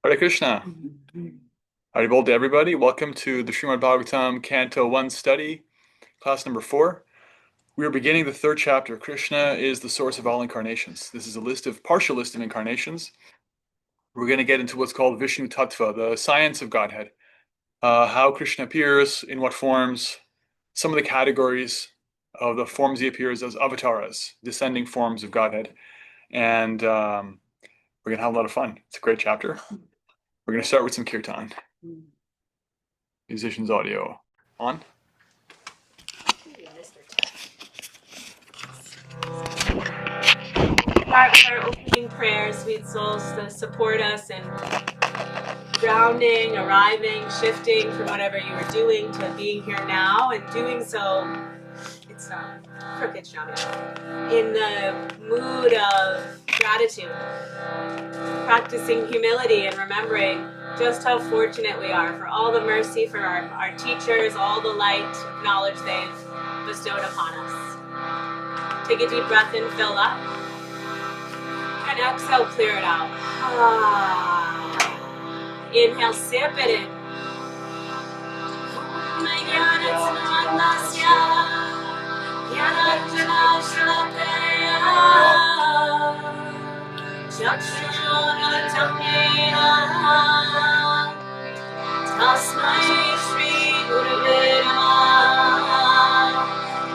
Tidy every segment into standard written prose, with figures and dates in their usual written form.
Hare Krishna. Haribol to everybody. Welcome to the Srimad Bhagavatam Canto 1 study, class number 4. We are beginning the third chapter. Krishna is the source of all incarnations. This is a partial list of incarnations. We're going to get into what's called Vishnu Tattva, the science of Godhead. How Krishna appears, in what forms, some of the categories of the forms he appears as avatars, descending forms of Godhead. And we're going to have a lot of fun. It's a great chapter. We're going to start with some kirtan. Musicians audio on. Start with our opening prayers, sweet souls, to support us in grounding, arriving, shifting from whatever you were doing to being here now, and doing so, it's crooked Shami, in the mood of gratitude, practicing humility and remembering just how fortunate we are for all the mercy for our teachers, all the light of knowledge they've bestowed upon us. Take a deep breath in, fill up, and exhale, clear it out. Inhale, sip it in. Tasmai Shri Gurave Namaha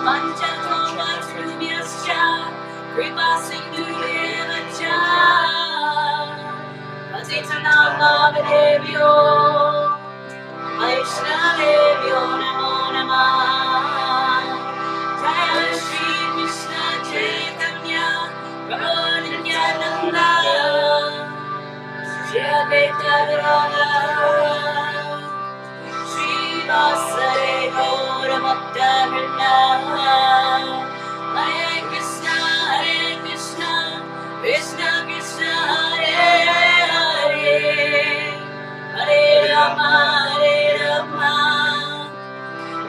Panchathoma Trumyascha Kripa Sindhureva Cha Patitanam Bhavadevyo Vaishnavevyo Namo Namah Jaya Shri Krishna Chaitanya Prabhu Nityananda Shri Advaita Gadadhara Vasare Gaura Bhakta Vrinda Hare Krishna Krishna Krishna Hare Hare Hare Rama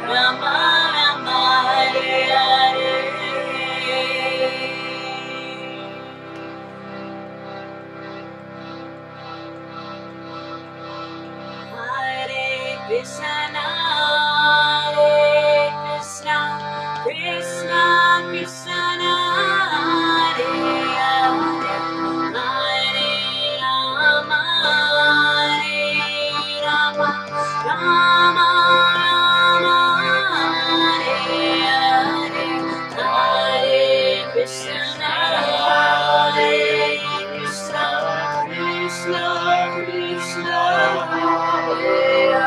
Rama Rama Hare Hare Krishna, Hare Krishna, Krishna Krishna, Hare Hare, Hare Rama, Rama Rama, Hare Hare, Hare Krishna, Hare Krishna, Krishna Krishna, Hare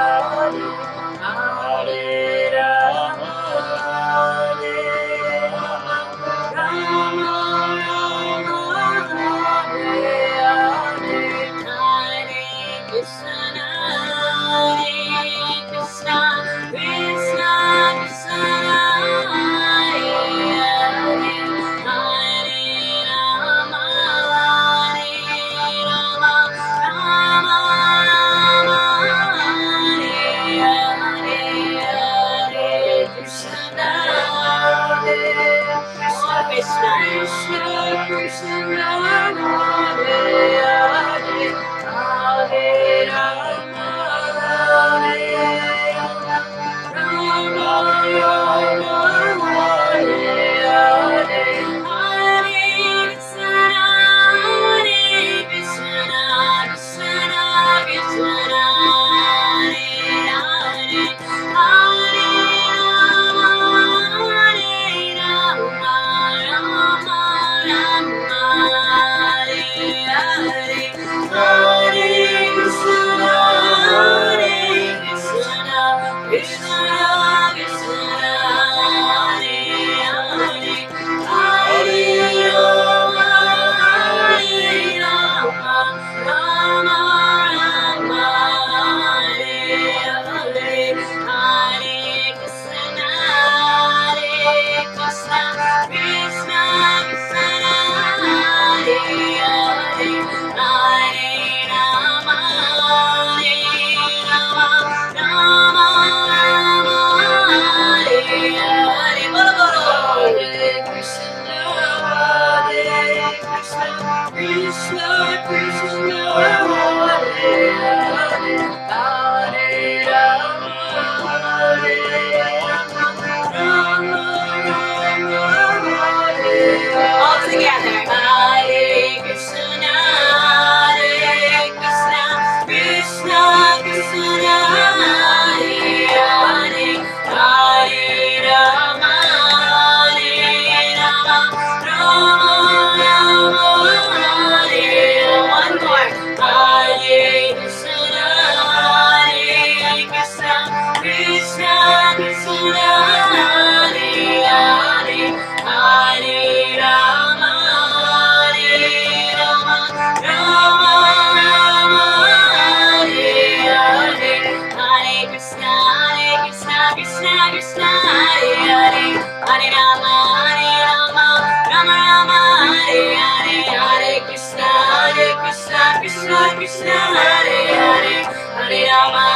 Krishna, Hare Hare, Hare Rama,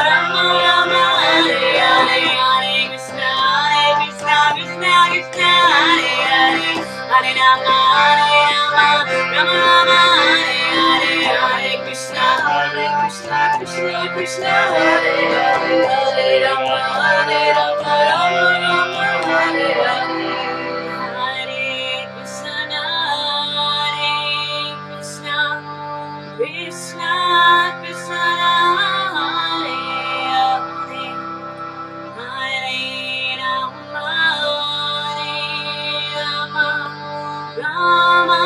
Rama Rama, Hare Hare, Hare Krishna, Krishna, Krishna, Hare Hare, Hare Rama, Rama Rama, Hare Hare, Hare Krishna, Krishna, Krishna, Hare Hare, Hare Rama, Rama Rama, Hare Hare. Krishna, Krishna, Hare Hare, Hare Rama, Rama Rama,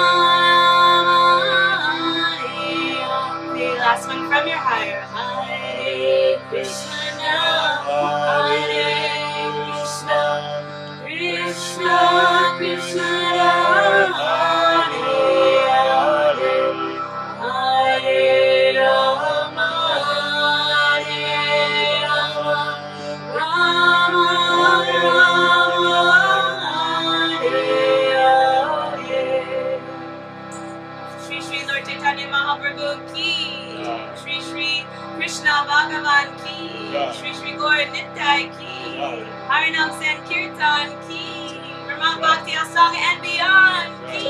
Hare Hare. Last one from your higher. Hare Krishna, Hare Krishna, Krishna Krishna, Hare Hare, Hare Rama, Rama Rama, Hare Hare. Shri Shri Lord Chaitanya Mahaprabhu ki, Shri Shri Krishna Bhagavan ki, Shri Shri Gaur Nitai ki, Harinam Sankirtan ki, Brahma Bhakti Asanga and beyond ki,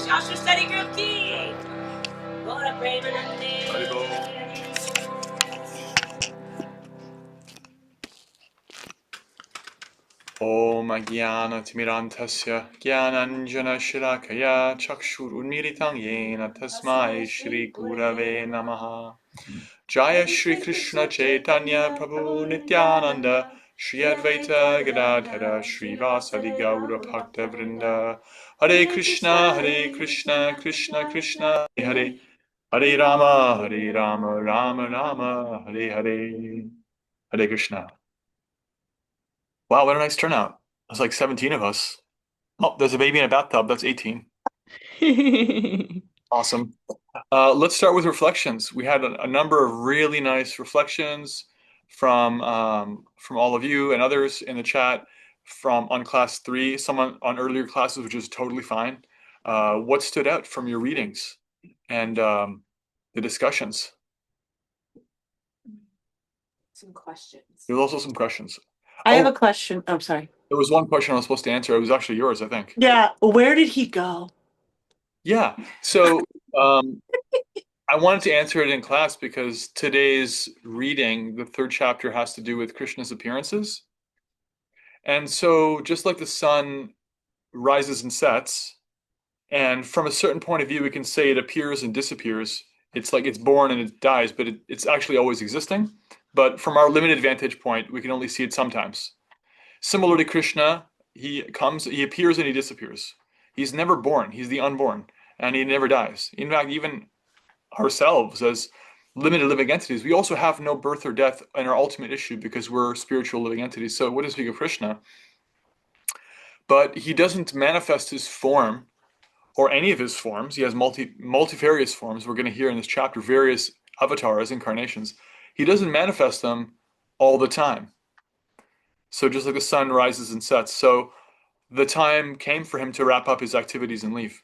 Shastra Study Group ki, Gaura Premanande. Om Jnana Timirantasya Jnananjana Shirakaya Chakshurunmilitam Yena Tasmai Shri Gurave Namaha. Jaya Shri Krishna Chaitanya Prabhu Nityananda Shri Advaita Gadadhara Shri Vasadi Gaura Bhakta Vrinda. Hare Krishna, Krishna Krishna, Hare Hare Rama, Rama Rama, Hare Hare. Hare Krishna. Wow, what a nice turnout. There's like 17 of us. Oh, there's a baby in a bathtub. That's 18. Awesome. Let's start with reflections. We had a number of really nice reflections from all of you and others in the chat from on class 3, some on earlier classes, which is totally fine. What stood out from your readings and the discussions? Some questions. There's also some questions. I have a question. I'm sorry. There was one question I was supposed to answer. It was actually yours, I think. Yeah. Where did he go? Yeah. So I wanted to answer it in class because today's reading, the 3rd chapter, has to do with Krishna's appearances. And so just like the sun rises and sets, and from a certain point of view, we can say it appears and disappears. It's like it's born and it dies, but it's actually always existing. But from our limited vantage point, we can only see it sometimes. Similar to Krishna, he appears and he disappears. He's never born. He's the unborn, and he never dies. In fact, even ourselves as limited living entities, we also have no birth or death in our ultimate issue because we're spiritual living entities. So what does speak of Krishna? But he doesn't manifest his form or any of his forms. He has multifarious forms. We're going to hear in this chapter various avatars, incarnations. He doesn't manifest them all the time. So just like the sun rises and sets. So the time came for him to wrap up his activities and leave.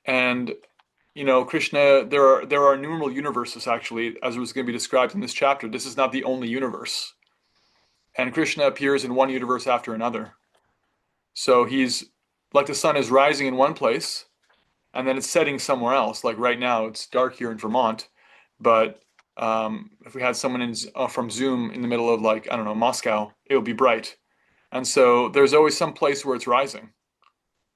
And Krishna, there are innumerable universes, actually, as it was going to be described in this chapter. This is not the only universe. And Krishna appears in one universe after another. So he's like the sun is rising in one place, and then it's setting somewhere else. Like right now, it's dark here in Vermont, but if we had someone from Zoom in the middle of, like, I don't know, Moscow, it would be bright. And so there's always some place where it's rising.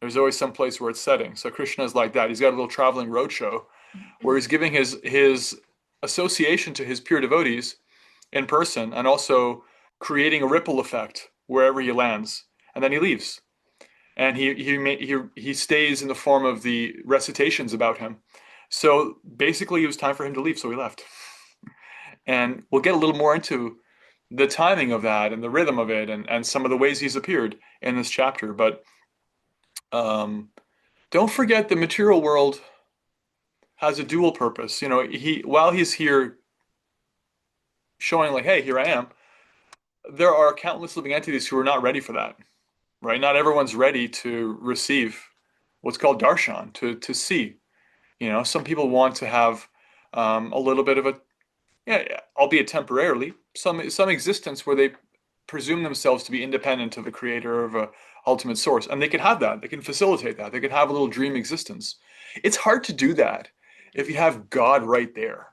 There's always some place where it's setting. So Krishna is like that. He's got a little traveling roadshow where he's giving his association to his pure devotees in person, and also creating a ripple effect wherever he lands. And then he leaves. And he stays in the form of the recitations about him. So basically, it was time for him to leave, so he left. And we'll get a little more into the timing of that and the rhythm of it and some of the ways he's appeared in this chapter. But don't forget, the material world has a dual purpose. While he's here showing, like, hey, here I am, there are countless living entities who are not ready for that, right? Not everyone's ready to receive what's called darshan, to see. Some people want to have a little bit of a, yeah, albeit temporarily, some existence where they presume themselves to be independent of the creator of a ultimate source, and they can have that. They can facilitate that. They can have a little dream existence. It's hard to do that if you have God right there,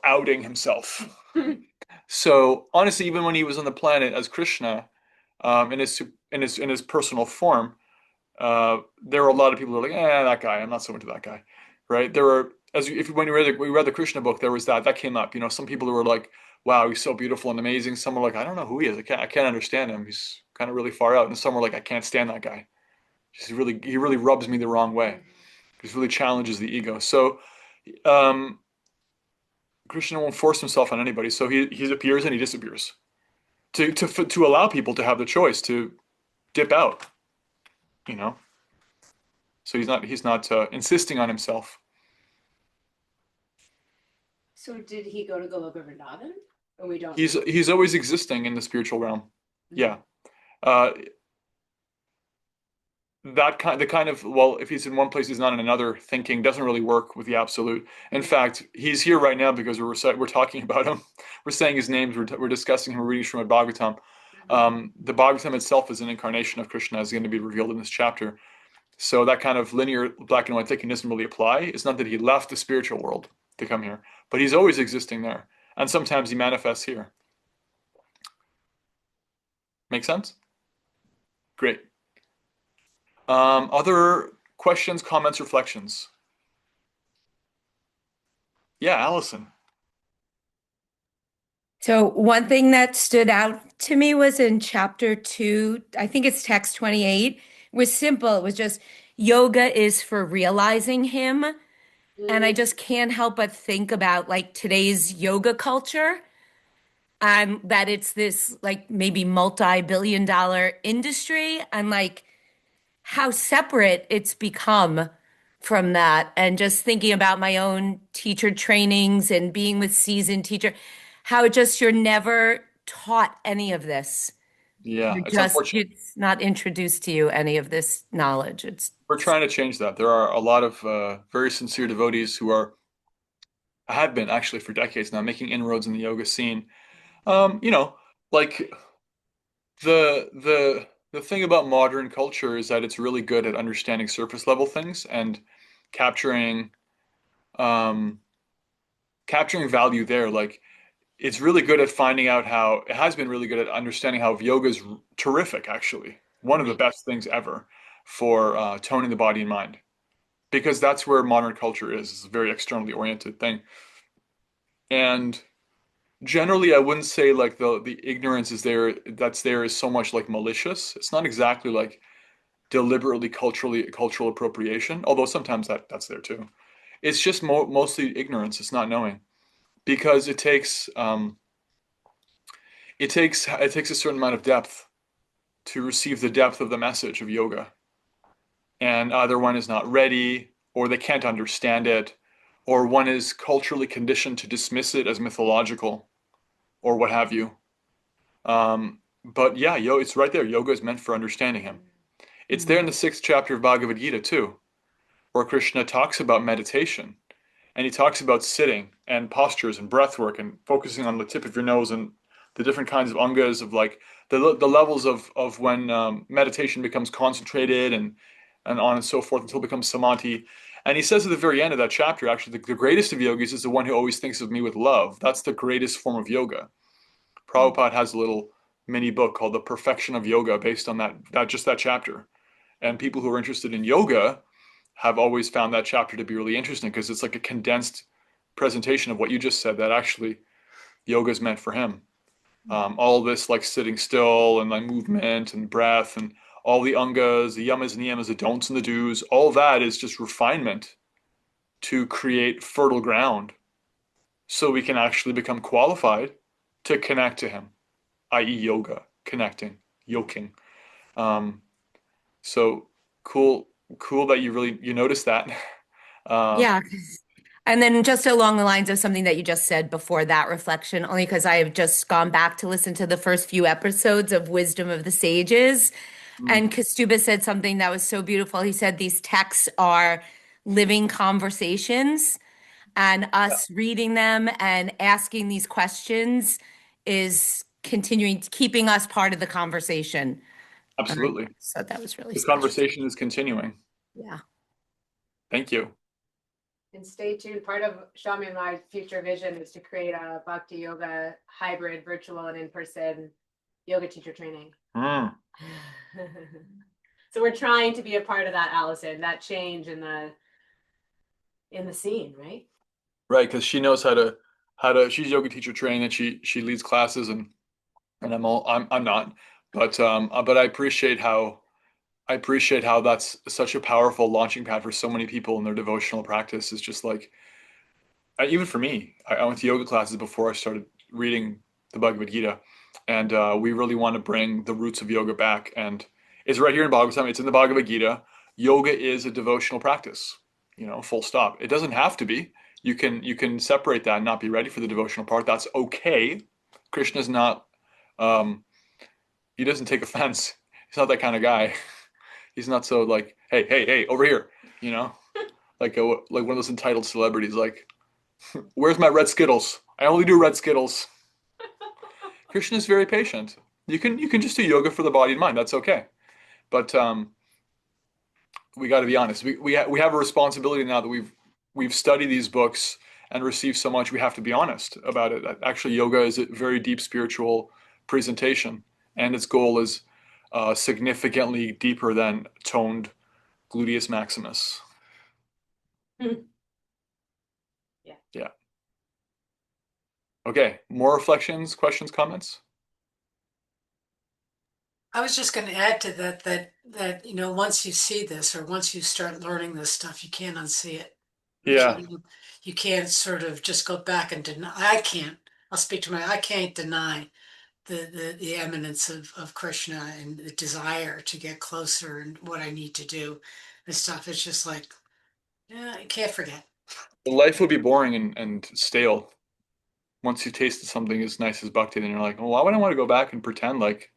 outing himself. So honestly, even when he was on the planet as Krishna, in his personal form, there were a lot of people who were like, that guy, I'm not so into that guy, right? There were, if when we read the Krishna book, there was that came up. Some people who were like, wow, he's so beautiful and amazing. Some were like, I don't know who he is. I can't understand him. He's kind of really far out. And some were like, I can't stand that guy. He really rubs me the wrong way. He really challenges the ego. So um, Krishna won't force himself on anybody. So he appears and he disappears to allow people to have the choice to dip out. You know. So he's not insisting on himself. So did he go to Goloka Vrindavan? Or we don't He's always existing in the spiritual realm. know? Yeah. Uh, well, if he's in one place, he's not in another. Thinking doesn't really work with the absolute. In fact, he's here right now because we're talking about him. We're saying his names. We're discussing him. We're reading Srimad Bhagavatam. The Bhagavatam itself is an incarnation of Krishna, as is going to be revealed in this chapter. So that kind of linear black and white thinking doesn't really apply. It's not that he left the spiritual world to come here, but he's always existing there, and sometimes he manifests here. Make sense? Great. Other questions, comments, reflections? Yeah, Allison. So one thing that stood out to me was in chapter 2, I think it's text 28, it was simple. It was just yoga is for realizing him. And I just can't help but think about like today's yoga culture and that it's this like maybe multi-billion dollar industry and like how separate it's become from that. And just thinking about my own teacher trainings and being with seasoned teacher, how just you're never taught any of this. Yeah, it's unfortunate. It's not introduced to you, any of this knowledge. We're trying to change that. There are a lot of very sincere devotees who have been actually for decades now making inroads in the yoga scene. Like the thing about modern culture is that it's really good at understanding surface level things and capturing um, capturing value there. Like it's really good at finding out how it has been really good at understanding how yoga is terrific, actually. One of the best things ever for toning the body and mind, because that's where modern culture is. It's a very externally oriented thing. And generally, I wouldn't say like the ignorance that's there is so much like malicious. It's not exactly like deliberately cultural appropriation, although sometimes that's there too. It's just mostly ignorance. It's not knowing because it takes a certain amount of depth to receive the depth of the message of yoga, and either one is not ready, or they can't understand it, or one is culturally conditioned to dismiss it as mythological, or what have you. But yeah, it's right there. Yoga is meant for understanding him. It's there in the sixth chapter of Bhagavad Gita too, where Krishna talks about meditation, and he talks about sitting and postures and breath work and focusing on the tip of your nose and the different kinds of angas of like the levels of when meditation becomes concentrated and on and so forth until it becomes samadhi. And he says at the very end of that chapter, actually, the greatest of yogis is the one who always thinks of me with love. That's the greatest form of yoga. Prabhupada has a little mini book called The Perfection of Yoga based on that chapter. And people who are interested in yoga have always found that chapter to be really interesting because it's like a condensed presentation of what you just said, that actually yoga is meant for him. All this like sitting still and like movement and breath and all the angas, the yamas and niyamas, the don'ts and the do's, all that is just refinement to create fertile ground so we can actually become qualified to connect to him, i.e. yoga, connecting, yoking. Um, so cool that you noticed that. Yeah. And then just along the lines of something that you just said before that reflection, only because I have just gone back to listen to the first few episodes of Wisdom of the Sages. Mm, And Kastuba said something that was so beautiful. He said these texts are living conversations. and us reading them and asking these questions is continuing, keeping us part of the conversation. Absolutely. So that was really The special. conversation is continuing. Yeah. Thank you. And stay tuned. Part of Shami and my future vision is to create a bhakti yoga hybrid, virtual and in-person yoga teacher training. Mm. So we're trying to be a part of that, Allison, that change in the scene, right? Right, because she knows how to she's yoga teacher trained and she leads classes and I'm not. But I appreciate how that's such a powerful launching pad for so many people in their devotional practice. It's just like even for me, I went to yoga classes before I started reading the Bhagavad Gita, and we really want to bring the roots of yoga back. And it's right here in Bhagavatam. It's in the Bhagavad Gita. Yoga is a devotional practice. Full stop. It doesn't have to be. You can separate that and not be ready for the devotional part. That's okay. Krishna's not. Um, he doesn't take offense. He's not that kind of guy. He's not so like, hey, hey, hey, over here. You know, like one of those entitled celebrities. Like, where's my red Skittles? I only do red Skittles. Krishna is very patient. You can just do yoga for the body and mind. That's okay. But we got to be honest. We have a responsibility now that we've studied these books and received so much. We have to be honest about it. Actually, yoga is a very deep spiritual presentation, and its goal is significantly deeper than toned gluteus maximus. Yeah. Yeah. Okay. More reflections, questions, comments? I was just going to add to that once you see this or once you start learning this stuff, you can't unsee it. Yeah. You can't sort of just go back and deny. I can't. I can't deny the eminence of Krishna and the desire to get closer and what I need to do and stuff. It's just like, yeah, you can't forget. Life would be boring and stale once you tasted something as nice as bhakti. Then you're like, well, why would I want to go back and pretend like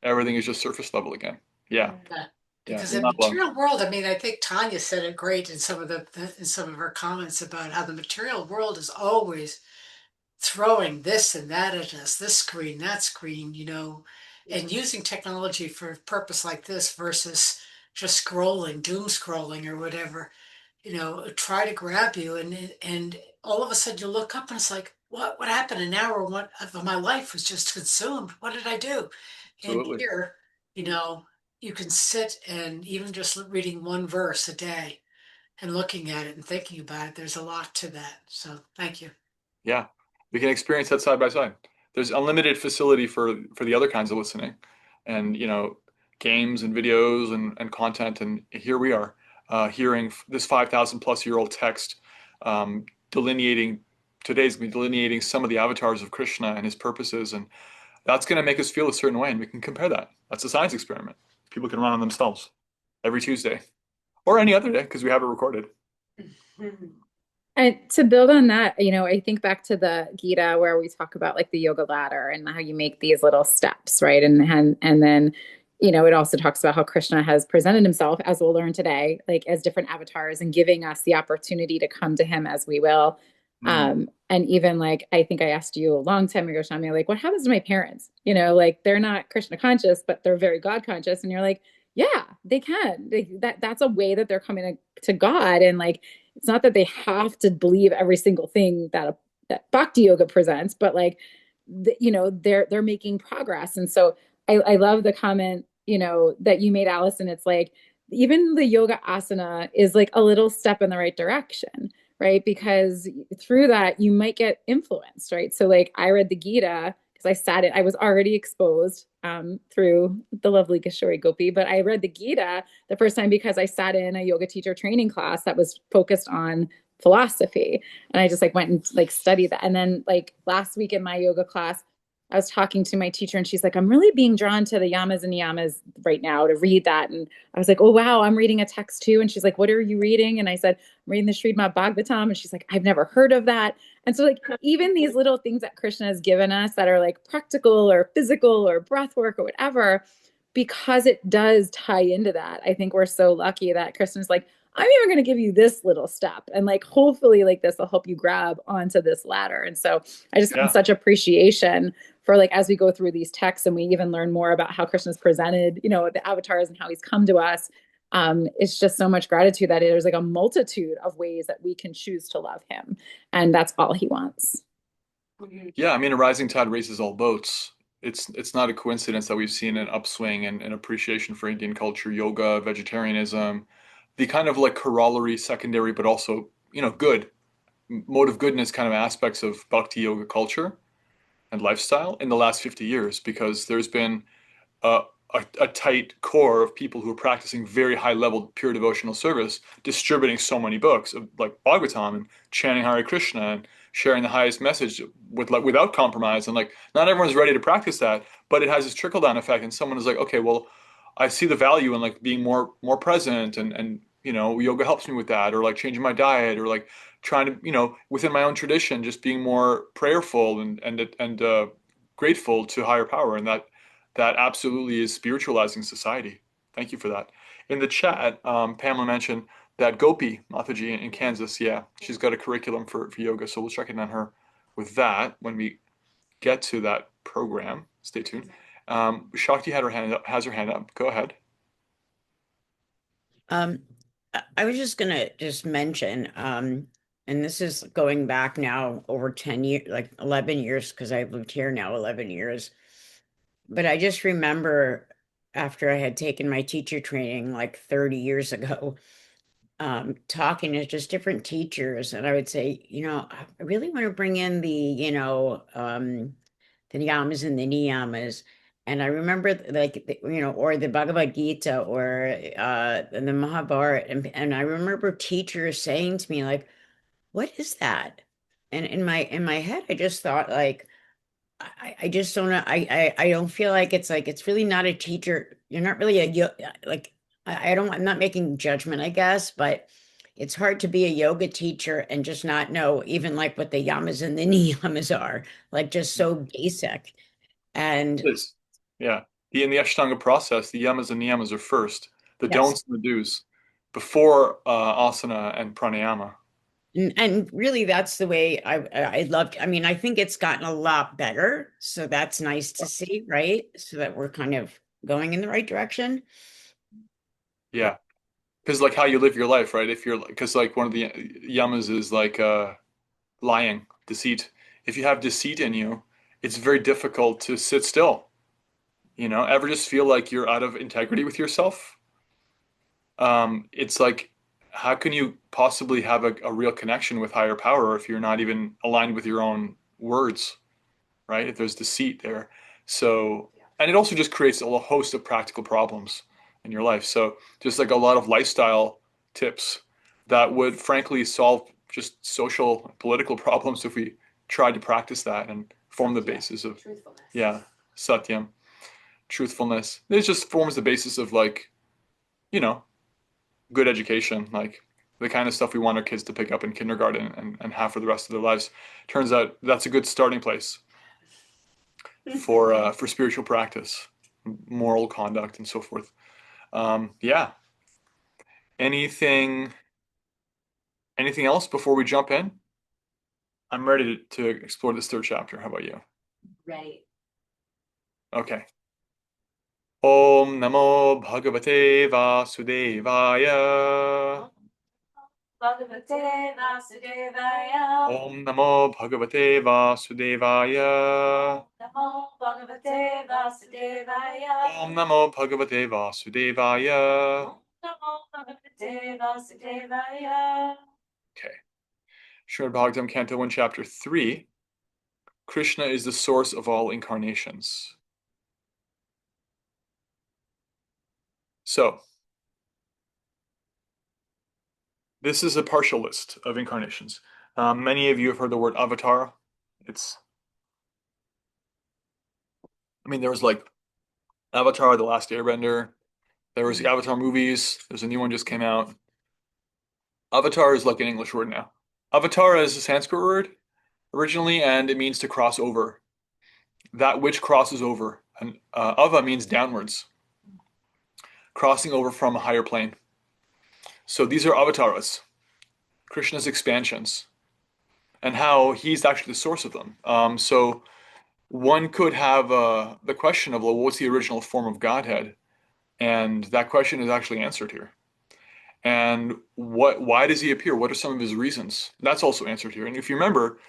everything is just surface level again? Yeah. Yeah. Yeah. Because You're the not alone. material world, I mean, I think Tanya said it great in some of her comments about how the material world is always throwing this and that at us, this screen, that screen, and using technology for a purpose like this versus just scrolling, doom scrolling or whatever, try to grab you and all of a sudden you look up and it's like, what happened? An hour what of my life was just consumed. What did I do? And Absolutely. here, you know, you can sit and even just reading one verse a day and looking at it and thinking about it, there's a lot to that. So thank you. Yeah. We can experience that side by side. There's unlimited facility for the other kinds of listening and, games and videos and content. And here we are, hearing this 5,000 plus year old text, delineating today's going to be delineating some of the avatars of Krishna and his purposes. And that's going to make us feel a certain way. And we can compare that. That's a science experiment. People can run on themselves every Tuesday or any other day because we have it recorded. And to build on that, I think back to the Gita where we talk about like the yoga ladder and how you make these little steps, right? And then, it also talks about how Krishna has presented himself, as we'll learn today, like as different avatars and giving us the opportunity to come to him as we will. And even like, I think I asked you a long time ago, Shami, like, what happens to my parents? Like they're not Krishna conscious, but they're very God conscious. And you're like, yeah, they can. That's a way that they're coming to God. And like, it's not that they have to believe every single thing that bhakti yoga presents, but like, they're making progress. And so I love the comment, that you made, Allison. It's like, even the yoga asana is like a little step in the right direction, right? Because through that, you might get influenced, right? So like I read the Gita because I was already exposed through the lovely Kishori Gopi, but I read the Gita the first time because I sat in a yoga teacher training class that was focused on philosophy. And I just like went and like studied that. And then like last week in my yoga class, I was talking to my teacher and she's like, I'm really being drawn to the yamas and niyamas right now to read that. And I was like, oh, wow, I'm reading a text too. And she's like, what are you reading? And I said, I'm reading the Srimad Bhagavatam. And she's like, I've never heard of that. And so like, even these little things that Krishna has given us that are like practical or physical or breath work or whatever, because it does tie into that. I think we're so lucky that Krishna's like, I'm even going to give you this little step. And like, hopefully, like, this will help you grab onto this ladder. And so I just have Yeah. such appreciation for, like, as we go through these texts and we even learn more about how Krishna's presented, the avatars and how he's come to us. It's just so much gratitude that there's like a multitude of ways that we can choose to love him. And that's all he wants. Yeah, I mean, a rising tide raises all boats. It's not a coincidence that we've seen an upswing and appreciation for Indian culture, yoga, vegetarianism, the kind of like corollary, secondary, but also, good, mode of goodness kind of aspects of bhakti yoga culture and lifestyle in the last 50 years, because there's been a, a tight core of people who are practicing very high level pure devotional service, distributing so many books of like Bhagavatam and chanting Hare Krishna and sharing the highest message without compromise. And like not everyone's ready to practice that, but it has this trickle down effect. And someone is like, okay, well, I see the value in like being more present and yoga helps me with that, or like changing my diet, or like trying to within my own tradition just being more prayerful and grateful to higher power, and that absolutely is spiritualizing society. Thank you for that. In the chat, Pamela mentioned that Gopi Mataji in Kansas, yeah, she's got a curriculum for yoga, so we'll check in on her with that when we get to that program. Stay tuned. Shakti has her hand up. Go ahead. I was just gonna just mention, and this is going back now over 10 years, like 11 years, because I've lived here now 11 years. But I just remember after I had taken my teacher training like 30 years ago, talking to just different teachers, and I would say, I really want to bring in the yamas and the niyamas. And I remember like, or the Bhagavad Gita or the Mahabharata. And I remember teachers saying to me like, what is that? And in my head, I just thought like, I just don't know. I don't feel like it's really not a teacher. You're not really like, I'm not making judgment, I guess, but it's hard to be a yoga teacher and just not know even like what the yamas and the niyamas are, like just so basic. And It is. Yeah. In the Ashtanga process, the yamas and niyamas are first, the yes, don'ts and the do's, before asana and pranayama. and really that's the way I loved. I mean, I think it's gotten a lot better, so that's nice to see, right? So that we're kind of going in the right direction. Yeah. Because like how you live your life, right? If you're because like one of the yamas is like lying, deceit. If you have deceit in you, it's very difficult to sit still. Ever just feel like you're out of integrity with yourself? It's like, how can you possibly have a real connection with higher power if you're not even aligned with your own words, right? If there's deceit there. So, and it also just creates a whole host of practical problems in your life. So, just like a lot of lifestyle tips that would frankly solve just social, political problems if we tried to practice that and form the basis of, yeah, satyam, truthfulness. It just forms the basis of like, you know, good education, like the kind of stuff we want our kids to pick up in kindergarten and have for the rest of their lives. Turns out that's a good starting place for spiritual practice, moral conduct, and so forth. Yeah. Anything anything else before we jump in? I'm ready to explore this third chapter. How about you? Ready. Okay. Om Namo Bhagavate Vasudevaya. Bhagavate Vasudevaya. Om Namo Bhagavate Vasudevaya. Namo Bhagavate Vasudevaya. Om Namo Bhagavate Vasudevaya. Namo Bhagavate Vasudevaya. Okay. Srimad Bhagavatam, Canto 1, Chapter 3. Krishna is the source of all incarnations. So, this is a partial list of incarnations. Many of you have heard the word avatar. There was like Avatar, The Last Airbender. There was the Avatar movies. There's a new one just came out. Avatar is like an English word now. Avatar is a Sanskrit word originally, and it means to cross over. That which crosses over. And ava means downwards, crossing over from a higher plane. So these are avatars, Krishna's expansions, and how he's actually the source of them. So one could have the question of, well, what's the original form of Godhead? And that question is actually answered here. And why does he appear? What are some of his reasons? That's also answered here. And if you remember,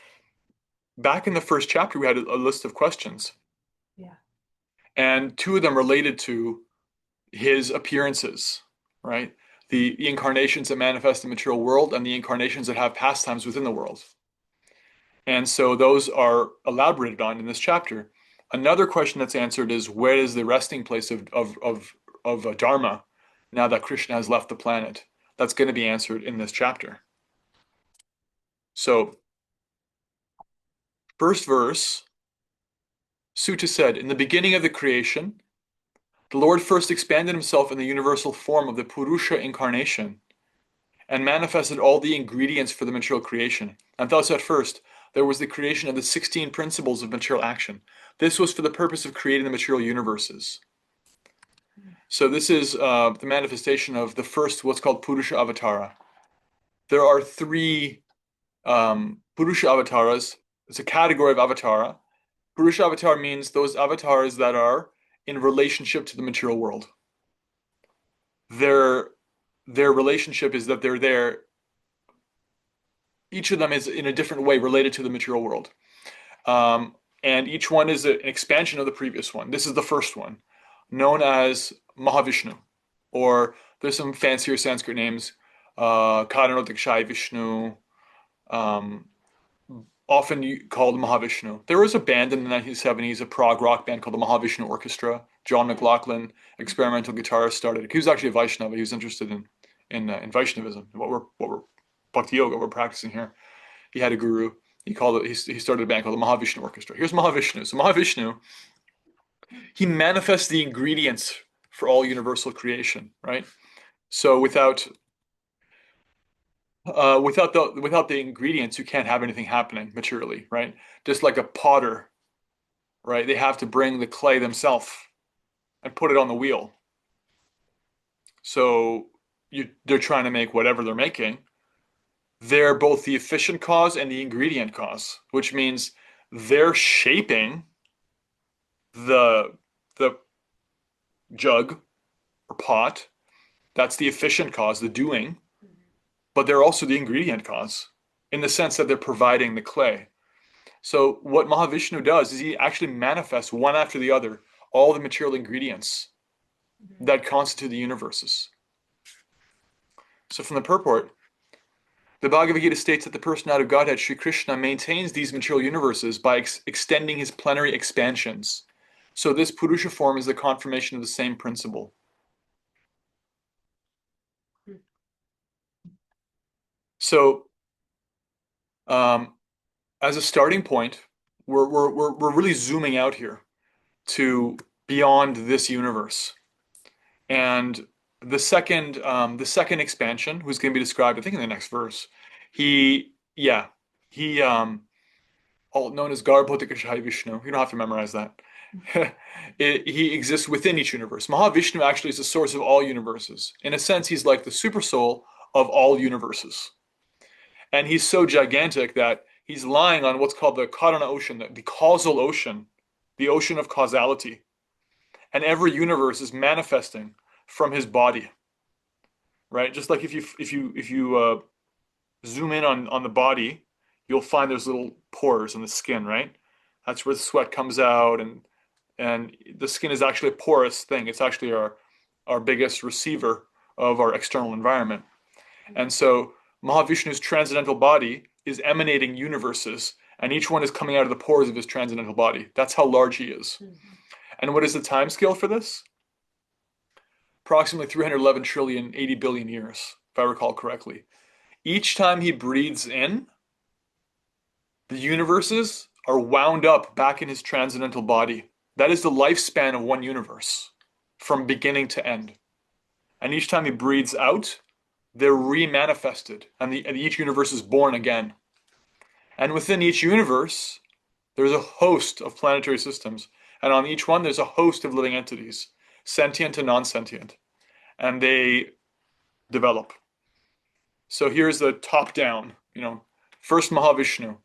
back in the first chapter, we had a list of questions. Yeah. And two of them related to his appearances, right? The incarnations that manifest the material world and the incarnations that have pastimes within the world. And so those are elaborated on in this chapter. Another question that's answered is, where is the resting place of Dharma now that Krishna has left the planet? That's going to be answered in this chapter. So, first verse, Sutta said, in the beginning of the creation, the Lord first expanded himself in the universal form of the Purusha incarnation and manifested all the ingredients for the material creation. And thus at first, there was the creation of the 16 principles of material action. This was for the purpose of creating the material universes. So this is the manifestation of the first, what's called Purusha Avatara. There are three Purusha Avatars. It's a category of Avatara. Purusha Avatar means those avatars that are in relationship to the material world. Their relationship is that they're there. Each of them is in a different way related to the material world. And each one is an expansion of the previous one. This is the first one, known as Mahavishnu, or there's some fancier Sanskrit names, Karanotikshai Vishnu, often called Mahavishnu. There was a band in the 1970s, a prog rock band called the Mahavishnu Orchestra. John McLaughlin, experimental guitarist, started. He was actually a Vaishnava. He was interested in Vaishnavism, what we're Bhakti Yoga we're practicing here. He had a guru. He started a band called the Mahavishnu Orchestra. Here's Mahavishnu. So Mahavishnu, he manifests the ingredients for all universal creation, right? So without the ingredients, you can't have anything happening materially, right? Just like a potter, right? They have to bring the clay themselves and put it on the wheel. So they're trying to make whatever they're making. They're both the efficient cause and the ingredient cause, which means they're shaping the jug or pot. That's the efficient cause, the doing, but they're also the ingredient cause in the sense that they're providing the clay. So what Mahavishnu does is he actually manifests one after the other all the material ingredients that constitute the universes. So from the purport, the Bhagavad Gita states that the personality of Godhead, Sri Krishna, maintains these material universes by extending his plenary expansions. So this Purusha form is the confirmation of the same principle. So, as a starting point, we're really zooming out here to beyond this universe, and the second expansion, who's going to be described, I think, in the next verse, he all known as Garbhotikashai Vishnu. You don't have to memorize that. He exists within each universe. Mahavishnu actually is the source of all universes. In a sense, he's like the super soul of all universes. And he's so gigantic that he's lying on what's called the Karana ocean, the causal ocean, the ocean of causality. And every universe is manifesting from his body, right? Just like if you zoom in on the body, you'll find there's little pores in the skin, right? That's where the sweat comes out, and the skin is actually a porous thing. It's actually our biggest receiver of our external environment. And so Mahavishnu's transcendental body is emanating universes, and each one is coming out of the pores of his transcendental body. That's how large he is. And what is the time scale for this? Approximately 311 trillion, 80 billion years, if I recall correctly. Each time he breathes in, the universes are wound up back in his transcendental body. That is the lifespan of one universe, from beginning to end. And each time he breathes out, they're remanifested, and each universe is born again. And within each universe, there's a host of planetary systems, and on each one, there's a host of living entities, sentient and non-sentient, and they develop. So here's the top down, first Mahavishnu,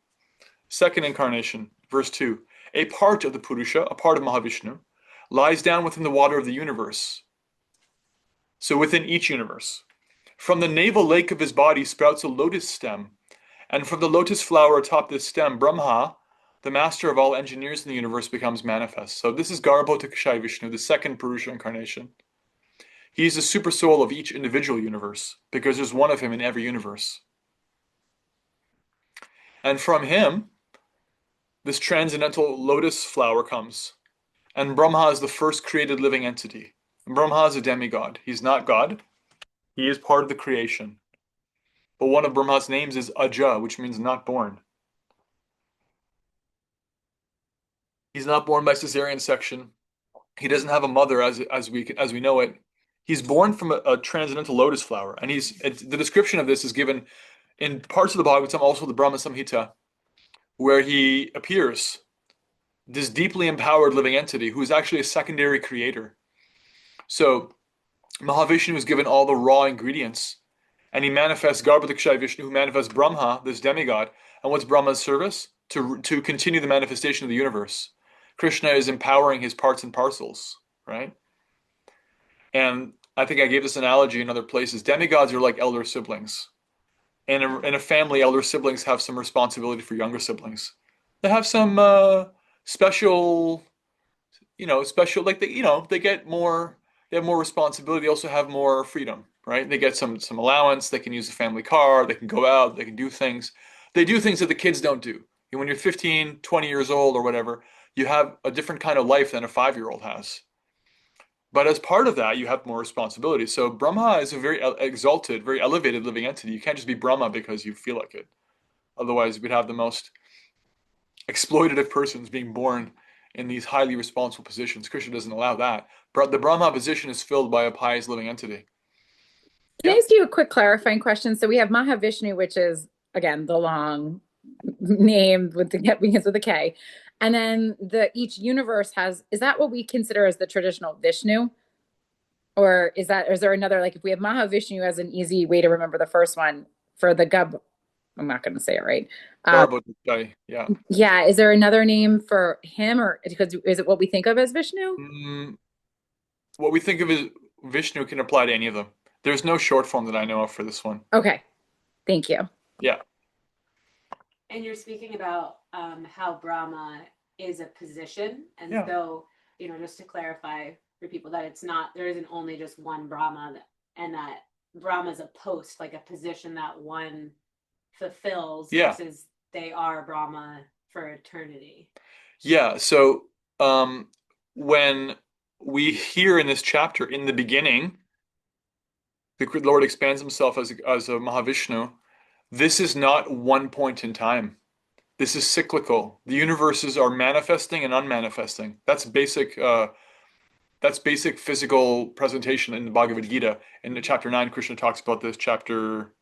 second incarnation, verse 2. A part of the Purusha, a part of Mahavishnu, lies down within the water of the universe. So within each universe. From the navel lake of his body sprouts a lotus stem, and from the lotus flower atop this stem, Brahma, the master of all engineers in the universe, becomes manifest. So this is Garbhotakshaya Vishnu, the second Purusha incarnation. He's the super soul of each individual universe, because there's one of him in every universe. And from him, this transcendental lotus flower comes. And Brahma is the first created living entity. And Brahma is a demigod. He's not God. He is part of the creation. But one of Brahma's names is Aja, which means not born. He's not born by cesarean section. He doesn't have a mother as we know it. He's born from a transcendental lotus flower. And the description of this is given in parts of the Bhagavatam, also the Brahma Samhita, where he appears, this deeply empowered living entity who is actually a secondary creator. So Mahavishnu is given all the raw ingredients, and he manifests Garbhodakshay Vishnu, who manifests Brahma, this demigod. And what's Brahma's service? To continue the manifestation of the universe. Krishna is empowering his parts and parcels, right? And I think I gave this analogy in other places. Demigods are like elder siblings. In a family, elder siblings have some responsibility for younger siblings. They have some special, like they get more. They have more responsibility. They also have more freedom, right? They get some allowance. They can use the family car. They can go out. They can do things. They do things that the kids don't do. When you're 15, 20 years old or whatever, you have a different kind of life than a 5-year-old has. But as part of that, you have more responsibility. So Brahma is a very exalted, very elevated living entity. You can't just be Brahma because you feel like it. Otherwise, we'd have the most exploitative persons being born in these highly responsible positions. Krishna doesn't allow that. But the Brahma position is filled by a pious living entity. Can I ask you a quick clarifying question? So we have Mahavishnu, which is, again, the long name begins with a K. And then each universe is that what we consider as the traditional Vishnu? Or is there another, like if we have Mahavishnu as an easy way to remember the first one for the I'm not going to say it right. Yeah. Yeah. Is there another name for him, or because is it what we think of as Vishnu? What we think of as Vishnu can apply to any of them. There's no short form that I know of for this one. Okay. Thank you. Yeah. And you're speaking about how Brahma is a position. And Yeah. so, just to clarify for people that there isn't only just one Brahma, and that Brahma is a post, like a position that one fulfills, Yeah. versus they are Brahma for eternity. Yeah. So when we hear in this chapter, in the beginning, the Lord expands himself as a Mahavishnu. This is not one point in time. This is cyclical. The universes are manifesting and unmanifesting. That's basic physical presentation in the Bhagavad Gita. In the chapter 9, Krishna talks about this. Chapter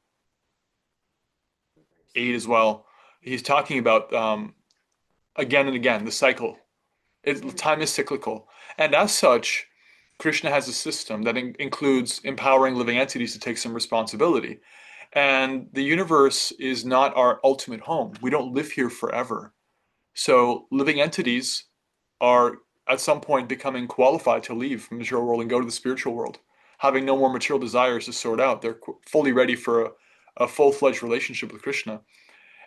8 as well. He's talking about again and again the cycle. Time is cyclical, and as such, Krishna has a system that includes empowering living entities to take some responsibility. And the universe is not our ultimate home. We don't live here forever. So living entities are at some point becoming qualified to leave the material world and go to the spiritual world, having no more material desires to sort out. They're fully ready for a full-fledged relationship with Krishna.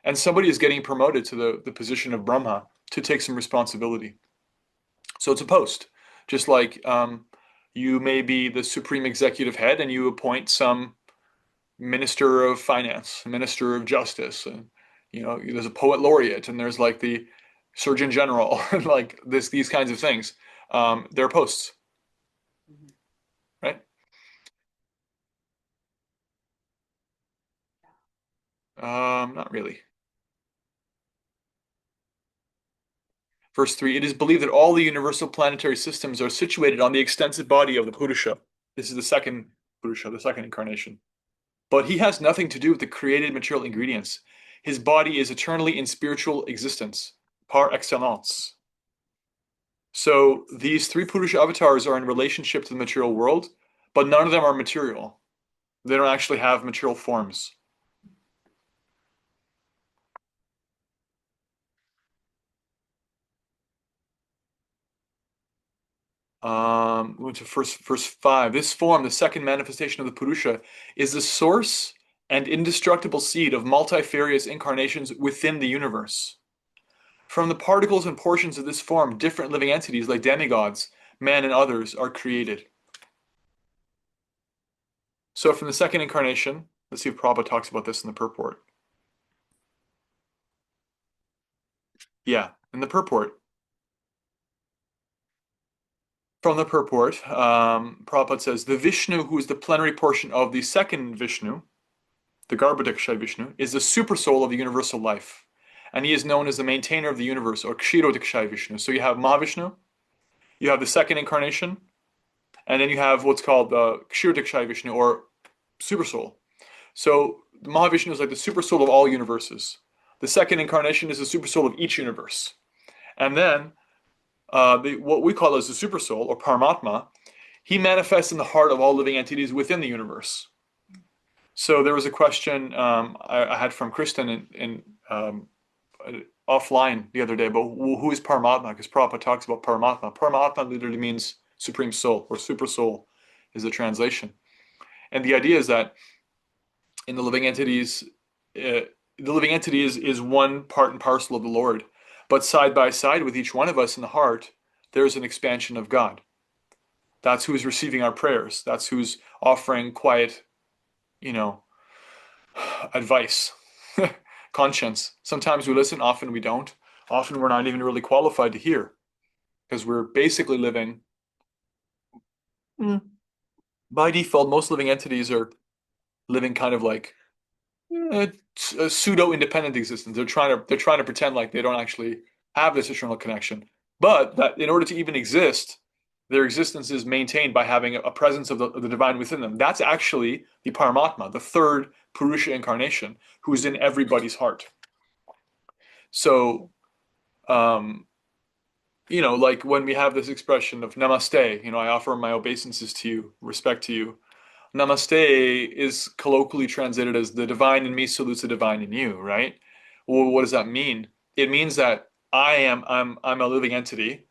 And somebody is getting promoted to the position of Brahma to take some responsibility. So it's a post, just like you may be the supreme executive head and you appoint some minister of finance, minister of justice, and there's a poet laureate, and there's like the surgeon general, and like these kinds of things. They're posts, right? Not really. Verse 3, it is believed that all the universal planetary systems are situated on the extensive body of the Purusha. This is the second Purusha, the second incarnation. But he has nothing to do with the created material ingredients. His body is eternally in spiritual existence, par excellence. So these three Purusha avatars are in relationship to the material world, but none of them are material. They don't actually have material forms. Went to verse 5. This form, the second manifestation of the Purusha, is the source and indestructible seed of multifarious incarnations within the universe. From the particles and portions of this form, different living entities like demigods, man, and others are created. So from the second incarnation, let's see if Prabhupada talks about this in the purport. Yeah, in the purport. From the purport, Prabhupada says, the Vishnu, who is the plenary portion of the second Vishnu, the Garbhodakshaya Vishnu, is the supersoul of the universal life. And he is known as the maintainer of the universe, or Kshirodakshaya Vishnu. So you have Mahavishnu, you have the second incarnation, and then you have what's called the Kshirodakshaya Vishnu, or supersoul. So Mahavishnu is like the supersoul of all universes. The second incarnation is the supersoul of each universe. And then what we call as the supersoul, or Paramatma, he manifests in the heart of all living entities within the universe. So there was a question I had from Kristen offline the other day about who is Paramatma, because Prabhupada talks about Paramatma. Paramatma literally means supreme soul, or super soul is the translation. And the idea is that in the living entities, the living entity is one part and parcel of the Lord. But side by side with each one of us in the heart, there's an expansion of God. That's who's receiving our prayers. That's who's offering quiet, advice, conscience. Sometimes we listen, often we don't. Often we're not even really qualified to hear, because we're basically living, by default, most living entities are living kind of like a pseudo-independent existence. They're trying to pretend like they don't actually have this eternal connection. But that in order to even exist, their existence is maintained by having a presence of the divine within them. That's actually the Paramatma, the third Purusha incarnation, who is in everybody's heart. So, like when we have this expression of Namaste, I offer my obeisances to you, respect to you. Namaste is colloquially translated as the divine in me salutes the divine in you, right? Well, what does that mean? It means that I'm a living entity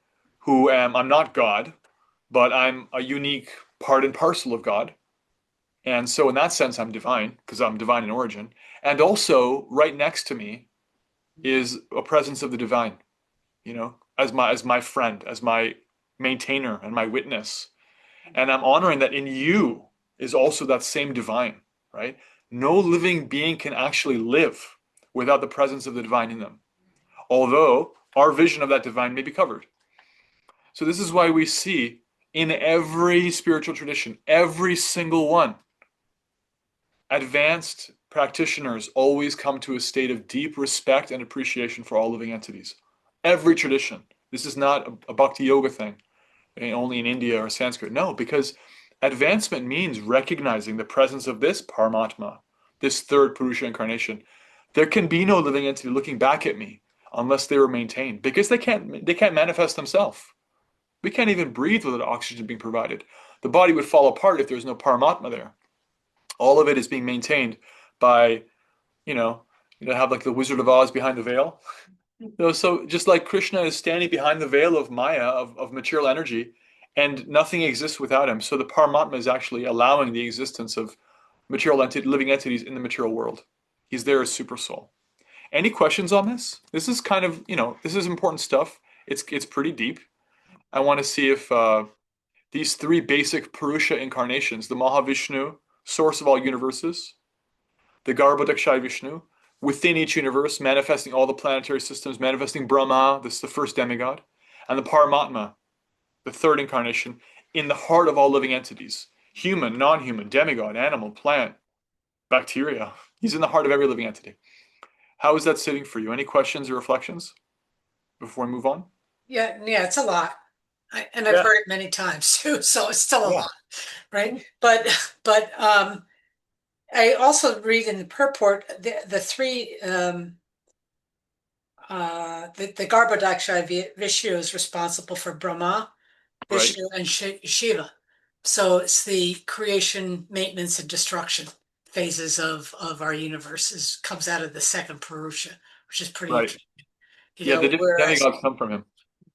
I'm not God, but I'm a unique part and parcel of God. And so in that sense, I'm divine, because I'm divine in origin. And also right next to me is a presence of the divine, as my friend, as my maintainer and my witness. And I'm honoring that in you is also that same divine, right? No living being can actually live without the presence of the divine in them, although our vision of that divine may be covered. So this is why we see in every spiritual tradition, every single one, advanced practitioners always come to a state of deep respect and appreciation for all living entities. Every tradition. This is not a bhakti yoga thing, only in India or Sanskrit. No, because advancement means recognizing the presence of this Paramatma, this third Purusha incarnation. There can be no living entity looking back at me unless they were maintained, because they can't manifest themselves. We can't even breathe without oxygen being provided. The body would fall apart if there's no Paramatma there. All of it is being maintained by, have like the Wizard of Oz behind the veil. So just like Krishna is standing behind the veil of Maya, of material energy, and nothing exists without him. So the Paramatma is actually allowing the existence of living entities in the material world. He's there as super soul. Any questions on this? This is kind of, this is important stuff. It's pretty deep. I want to see if these three basic Purusha incarnations, the Mahavishnu, source of all universes, the Garbhodakshaya Vishnu, within each universe, manifesting all the planetary systems, manifesting Brahma, this is the first demigod, and the Paramatma, the third incarnation, in the heart of all living entities, human, non-human, demigod, animal, plant, bacteria. He's in the heart of every living entity. How is that sitting for you? Any questions or reflections before we move on? Yeah, it's a lot. I've Yeah. heard it many times too, so it's still a Yeah. lot, right? But I also read in the purport the three the Garbhodakshaya Vishnu is responsible for Brahma, Right. Vishnu, and Shiva. So it's the creation, maintenance, and destruction phases of our universe comes out of the second Purusha, which is pretty Right. interesting. Yeah, the different Whereas demigods come from him.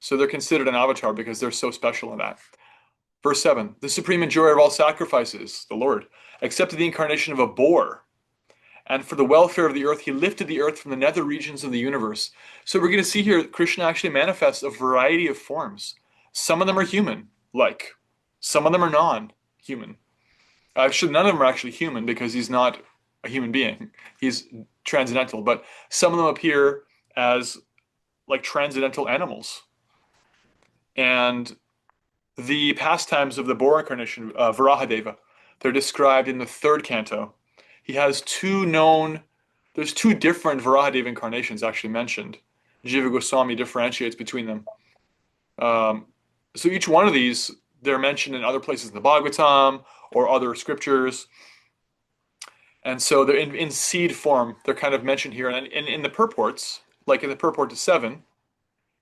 So they're considered an avatar because they're so special in that. Verse 7, the supreme enjoyer of all sacrifices, the Lord, accepted the incarnation of a boar. And for the welfare of the earth, he lifted the earth from the nether regions of the universe. So we're going to see here Krishna actually manifests a variety of forms. Some of them are human, like. Some of them are non-human. Actually, none of them are actually human because he's not a human being. He's transcendental. But some of them appear as like transcendental animals. And the pastimes of the boar incarnation, Varahadeva, they're described in the third canto. He has there's two different Varahadeva incarnations actually mentioned. Jiva Goswami differentiates between them. So each one of these, they're mentioned in other places in the Bhagavatam or other scriptures. And so they're in seed form. They're kind of mentioned here. And in the purports, like in the purport to 7,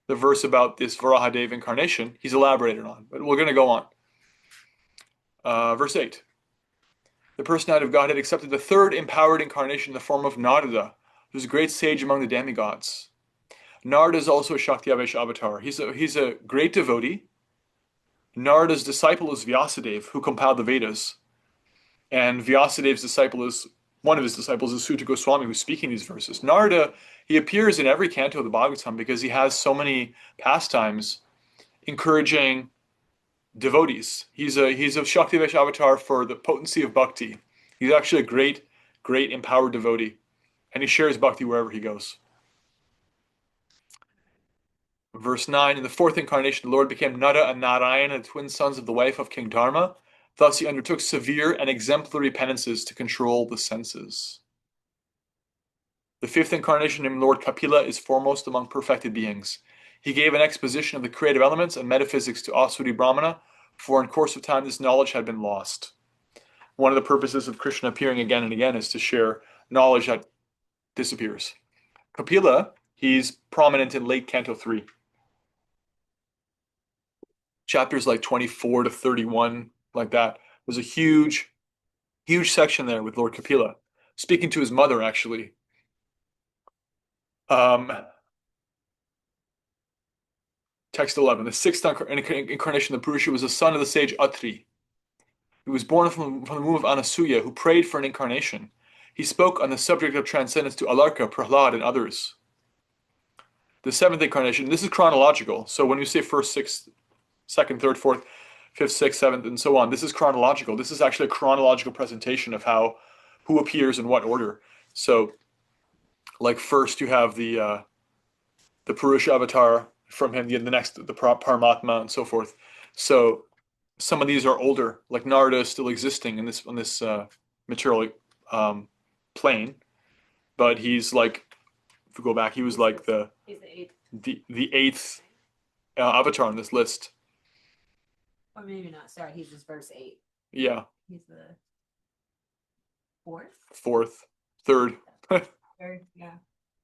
the verse about this Varahadeva incarnation, he's elaborated on. But we're going to go on. Verse 8. The personality of Godhead accepted the third empowered incarnation in the form of Narada, who's a great sage among the demigods. Narada is also a Shakti Avesh avatar. He's a great devotee. Narada's disciple is Vyasadeva, who compiled the Vedas. And Vyasadev's disciple is, one of his disciples is Suta Goswami, who's speaking these verses. Narada, he appears in every canto of the Bhagavatam because he has so many pastimes encouraging devotees. He's a Shakti Vesh avatar for the potency of bhakti. He's actually a great, great empowered devotee. And he shares bhakti wherever he goes. Verse 9, in the fourth incarnation, the Lord became Nara and Narayana, the twin sons of the wife of King Dharma. Thus he undertook severe and exemplary penances to control the senses. The fifth incarnation, named Lord Kapila, is foremost among perfected beings. He gave an exposition of the creative elements and metaphysics to Asuri Brahmana, for in course of time this knowledge had been lost. One of the purposes of Krishna appearing again and again is to share knowledge that disappears. Kapila, he's prominent in late Canto 3. Chapters like 24 to 31, like that. There's a huge, huge section there with Lord Kapila, speaking to his mother, actually. Text 11. The sixth incarnation of the Purusha was the son of the sage Atri. He was born from the womb of Anasuya, who prayed for an incarnation. He spoke on the subject of transcendence to Alarka, Prahlad, and others. The seventh incarnation, this is chronological. So when you say first, sixth, second, third, fourth, fifth, sixth, seventh, and so on, this is chronological. This is actually a chronological presentation of who appears in what order. So, like first you have the Purusha avatar, from him, the next, the Paramatma, and so forth. So some of these are older, like Narada is still existing in this material plane, but he's like, if we go back, he was like He's the eighth. the eighth avatar on this list. Or maybe not. Sorry, he's just verse 8. Yeah, He's the fourth? fourth, third. Third, yeah.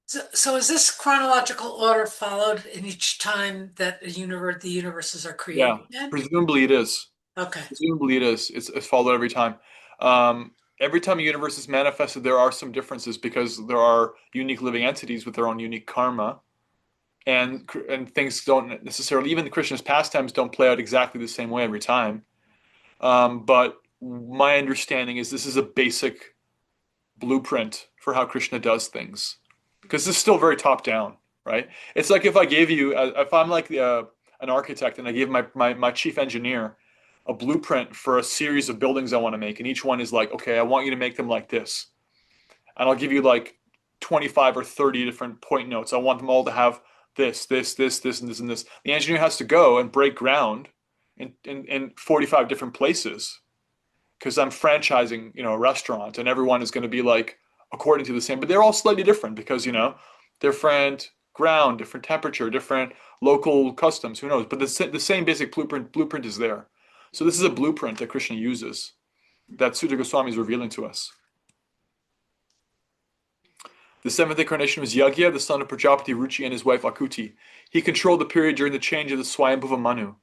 So is this chronological order followed in each time that the universes are created? Yeah, presumably it is. Okay. Presumably it is. It's followed every time. Every time a universe is manifested, there are some differences because there are unique living entities with their own unique karma, and things don't necessarily, even the Krishna's pastimes don't play out exactly the same way every time. But my understanding is this is a basic blueprint for how Krishna does things, because this is still very top down, right? It's like if I gave you, if I'm like an architect and I give my chief engineer a blueprint for a series of buildings I want to make, and each one is like, okay, I want you to make them like this, and I'll give you like 25 or 30 different point notes. I want them all to have this, this, this, this, and this, and this. The engineer has to go and break ground in 45 different places, because I'm franchising, a restaurant, and everyone is going to be like according to the same, but they're all slightly different because, different ground, different temperature, different local customs, who knows? But the same basic blueprint is there. So this is a blueprint that Krishna uses, that Sutta Goswami is revealing to us. The seventh incarnation was Yagya, the son of Prajapati Ruchi and his wife Akuti. He controlled the period during the change of the Swayambhuva Manu,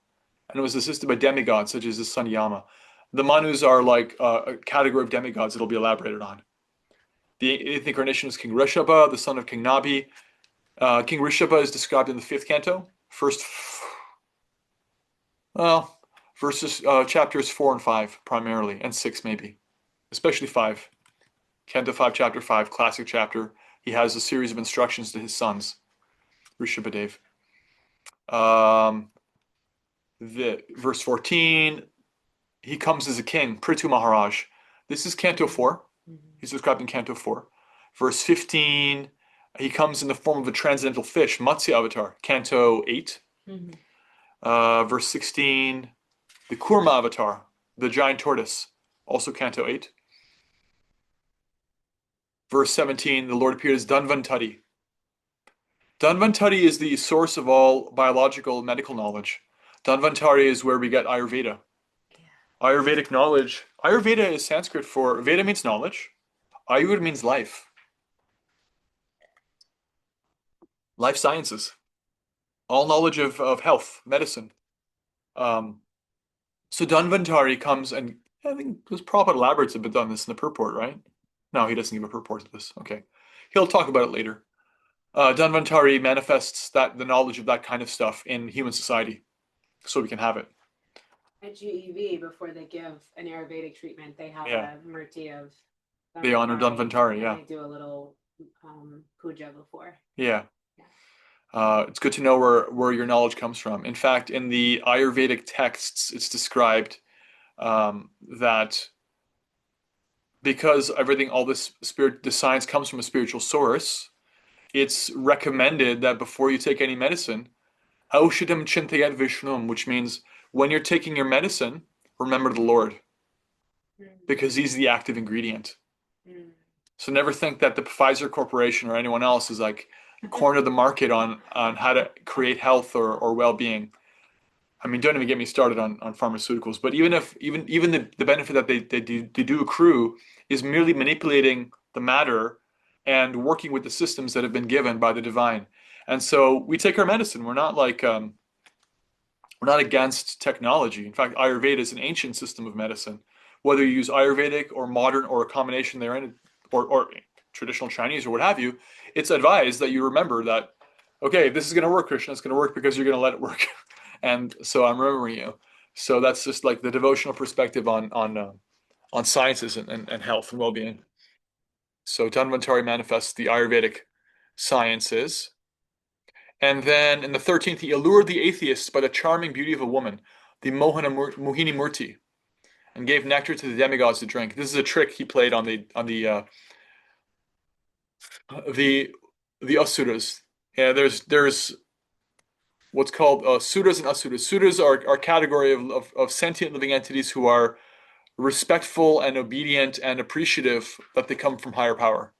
and was assisted by demigods such as his son Yama. The Manus are like a category of demigods that will be elaborated on. The eighth incarnation is King Rishabha, the son of King Nabi. King Rishabha is described in the fifth canto, first Well, chapters 4 and 5 primarily, and 6 maybe, especially 5. Canto 5, chapter 5, classic chapter. He has a series of instructions to his sons, Rishabhadev. The verse 14, he comes as a king, Prithu Maharaj. This is Canto 4. He's described in Canto 4. Verse 15, he comes in the form of a transcendental fish, Matsya avatar, Canto 8. Verse 16, the Kurma avatar, the giant tortoise, also Canto 8. Verse 17, the Lord appeared as Dhanvantari. Dhanvantari is the source of all biological medical knowledge. Dhanvantari is where we get Ayurveda. Ayurvedic knowledge. Ayurveda is Sanskrit for Veda means knowledge. Ayur means life. Life sciences. All knowledge of health, medicine. So Dhanvantari comes, and I think it was Prabhupada elaborates a bit on this in the purport, right? No, he doesn't give a purport to this. Okay. He'll talk about it later. Dhanvantari manifests the knowledge of that kind of stuff in human society, so we can have it. At GEV, before they give an Ayurvedic treatment, they have Yeah. a murti of They honor Dhanvantari, and yeah. they do a little puja before. Yeah. It's good to know where your knowledge comes from. In fact, in the Ayurvedic texts, it's described that because all this the science comes from a spiritual source, it's recommended that before you take any medicine, Aushadam Chintayat Vishnum, which means when you're taking your medicine, remember the Lord, because He's the active ingredient. So never think that the Pfizer Corporation or anyone else is like corner the market on how to create health or well-being. I mean, don't even get me started on pharmaceuticals. But even the benefit that they do accrue is merely manipulating the matter and working with the systems that have been given by the divine. And so we take our medicine. We're not like we're not against technology. In fact, Ayurveda is an ancient system of medicine. Whether you use Ayurvedic or modern or a combination therein, or traditional Chinese or what have you, it's advised that you remember that, okay, this is going to work, Krishna. It's going to work because you're going to let it work. And so I'm remembering you. So that's just like the devotional perspective on sciences and health and well-being. So Dhanvantari manifests the Ayurvedic sciences. And then in the 13th, he allured the atheists by the charming beauty of a woman, the Mohini Murti, and gave nectar to the demigods to drink. This is a trick he played on the asuras. Yeah, there's what's called suras and asuras. Suras are a category of sentient living entities who are respectful and obedient and appreciative that they come from higher power.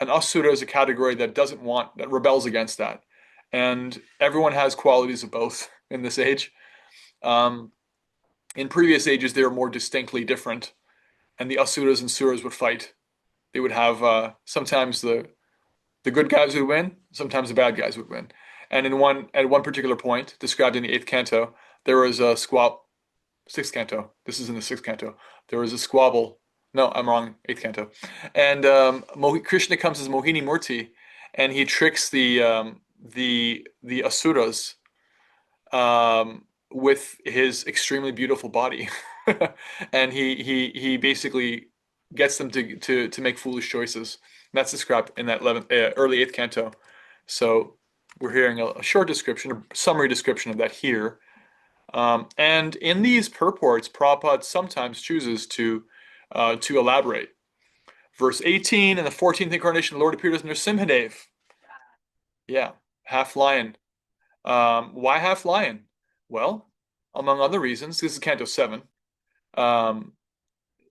An asura is a category that rebels against that. And everyone has qualities of both in this age. In previous ages, they were more distinctly different, and the asuras and suras would fight. They would have sometimes the good guys would win, sometimes the bad guys would win. And at one particular point, described in the 8th canto, there was a squabble. 6th canto. This is in the 6th canto. There was a squabble. No, I'm wrong. 8th canto. And Krishna comes as Mohini Murti, and he tricks the asuras with his extremely beautiful body, and he basically gets them to make foolish choices. And that's described in that early 8th canto. So we're hearing a short description, a summary description of that here. And in these purports, Prabhupada sometimes chooses to elaborate. Verse 18, in the 14th incarnation, the Lord appeared as Nrsimhadev. Yeah, half lion. Why half lion? Well, among other reasons, this is Canto 7.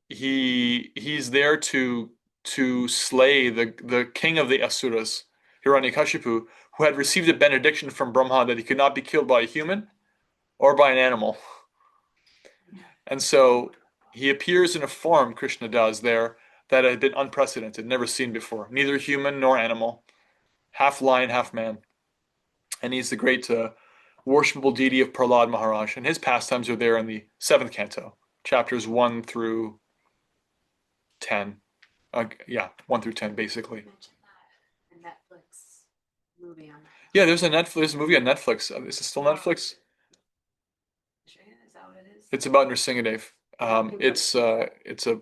He's there to slay the king of the Asuras, Hiranyakashipu, who had received a benediction from Brahma that he could not be killed by a human or by an animal. And so he appears in a form, Krishna does there, that had been unprecedented, never seen before, neither human nor animal, half lion, half man. And he's the great worshipable deity of Prahlad Maharaj, and his pastimes are there in the 7th canto, chapters 1 through 10. 1 through 10, basically. A Netflix movie on that. Yeah, there's a movie on Netflix. Is it still Netflix? It's about Nrsingadev. It's a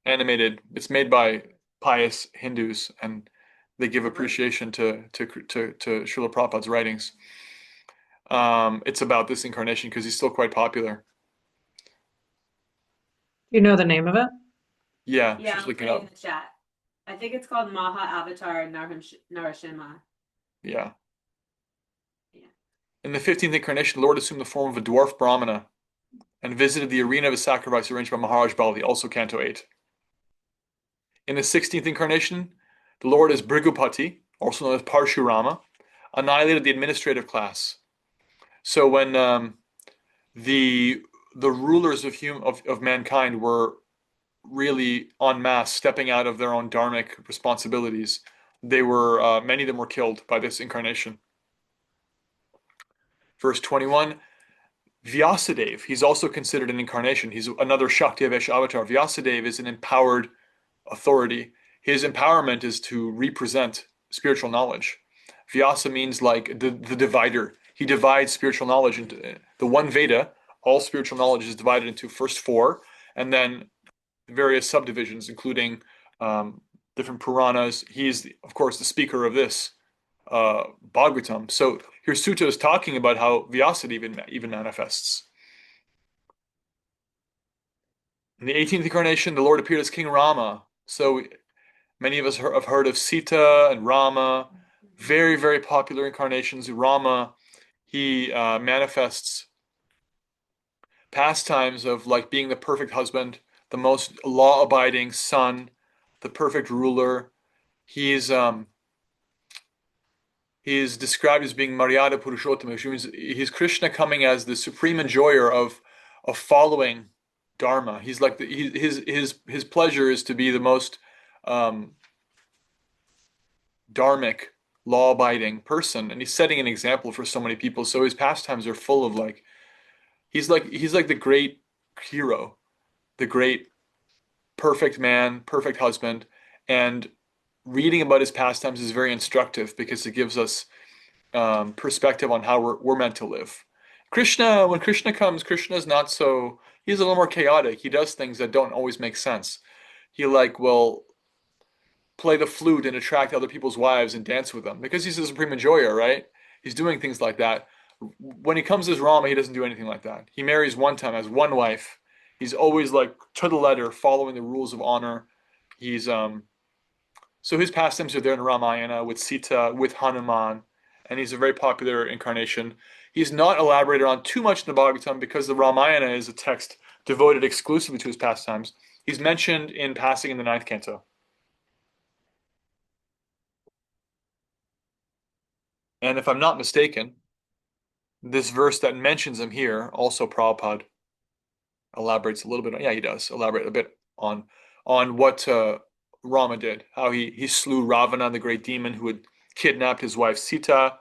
animated. It's made by pious Hindus, and they give appreciation to Srila Prabhupada's writings. It's about this incarnation because he's still quite popular. You know the name of it? Yeah, Yeah, she's I'll looking put it up. in the chat. I think it's called Maha Avatar Narashima. Yeah. Yeah. In the 15th incarnation, the Lord assumed the form of a dwarf Brahmana and visited the arena of a sacrifice arranged by Maharaj Bali, also Canto 8. In the 16th incarnation, the Lord as Bhrigupati, also known as Parshurama, annihilated the administrative class. So when the rulers of mankind were really en masse stepping out of their own dharmic responsibilities, they were many of them were killed by this incarnation. Verse 21, Vyasadeva, he's also considered an incarnation. He's another Shakti Avesh avatar. Vyasadeva is an empowered authority. His empowerment is to represent spiritual knowledge. Vyasa means like the divider. He divides spiritual knowledge into the one Veda. All spiritual knowledge is divided into first four, and then various subdivisions, including different Puranas. He's, of course, the speaker of this Bhagavatam. So here Sutta is talking about how Vyasa even manifests. In the 18th incarnation, the Lord appeared as King Rama. So many of us have heard of Sita and Rama, very, very popular incarnations. Rama, he manifests pastimes of like being the perfect husband, the most law-abiding son, the perfect ruler. He's described as being Maryada Purushottama, which means he's Krishna coming as the supreme enjoyer of following Dharma. He's like his pleasure is to be the most dharmic, law-abiding person, and he's setting an example for so many people. So his pastimes are full of like he's like the great hero, the great perfect man, perfect husband, and reading about his pastimes is very instructive because it gives us perspective on how we're meant to live. Krishna, when Krishna comes, Krishna is not so. He's a little more chaotic. He does things that don't always make sense. He like will play the flute and attract other people's wives and dance with them because he's a supreme enjoyer, right? He's doing things like that. When he comes as Rama, he doesn't do anything like that. He marries one time, has one wife. He's always like to the letter, following the rules of honor. He's so his pastimes are there in Ramayana with Sita, with Hanuman, and he's a very popular incarnation. He's not elaborated on too much in the Bhagavatam because the Ramayana is a text devoted exclusively to his pastimes. He's mentioned in passing in the 9th canto. And if I'm not mistaken, this verse that mentions him here, also Prabhupada elaborates a little bit on, yeah, he does elaborate a bit on what Rama did, how he slew Ravana, the great demon who had kidnapped his wife Sita,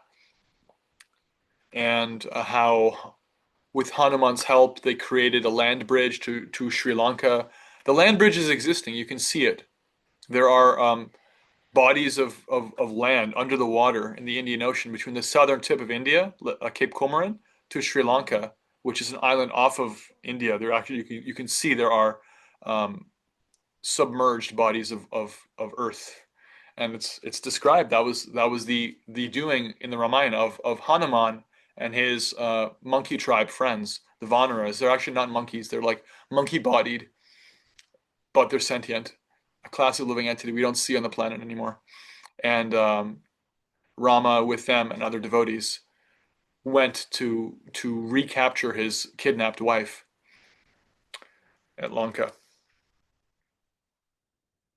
and how with Hanuman's help they created a land bridge to Sri Lanka. The land bridge is existing, you can see it. There are bodies of land under the water in the Indian Ocean between the southern tip of India, Cape Comorin, to Sri Lanka, which is an island off of India. There actually you can see there are submerged bodies of earth, and it's described that was the doing in the Ramayana of Hanuman and his monkey tribe friends, the Vanaras. They're actually not monkeys; they're like monkey-bodied, but they're sentient, a class of living entity we don't see on the planet anymore. And Rama, with them and other devotees, went to recapture his kidnapped wife at Lanka.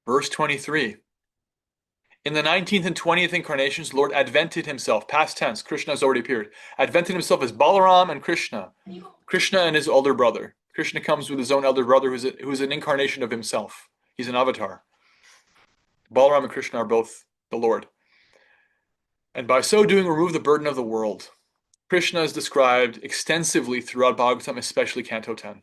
Verse 23. In the 19th and 20th incarnations, Lord advented himself, past tense, Krishna has already appeared, advented himself as Balaram and Krishna and his elder brother. Krishna comes with his own elder brother who's an incarnation of himself. He's an avatar. Balaram and Krishna are both the Lord. And by so doing, remove the burden of the world. Krishna is described extensively throughout Bhagavatam, especially Canto 10.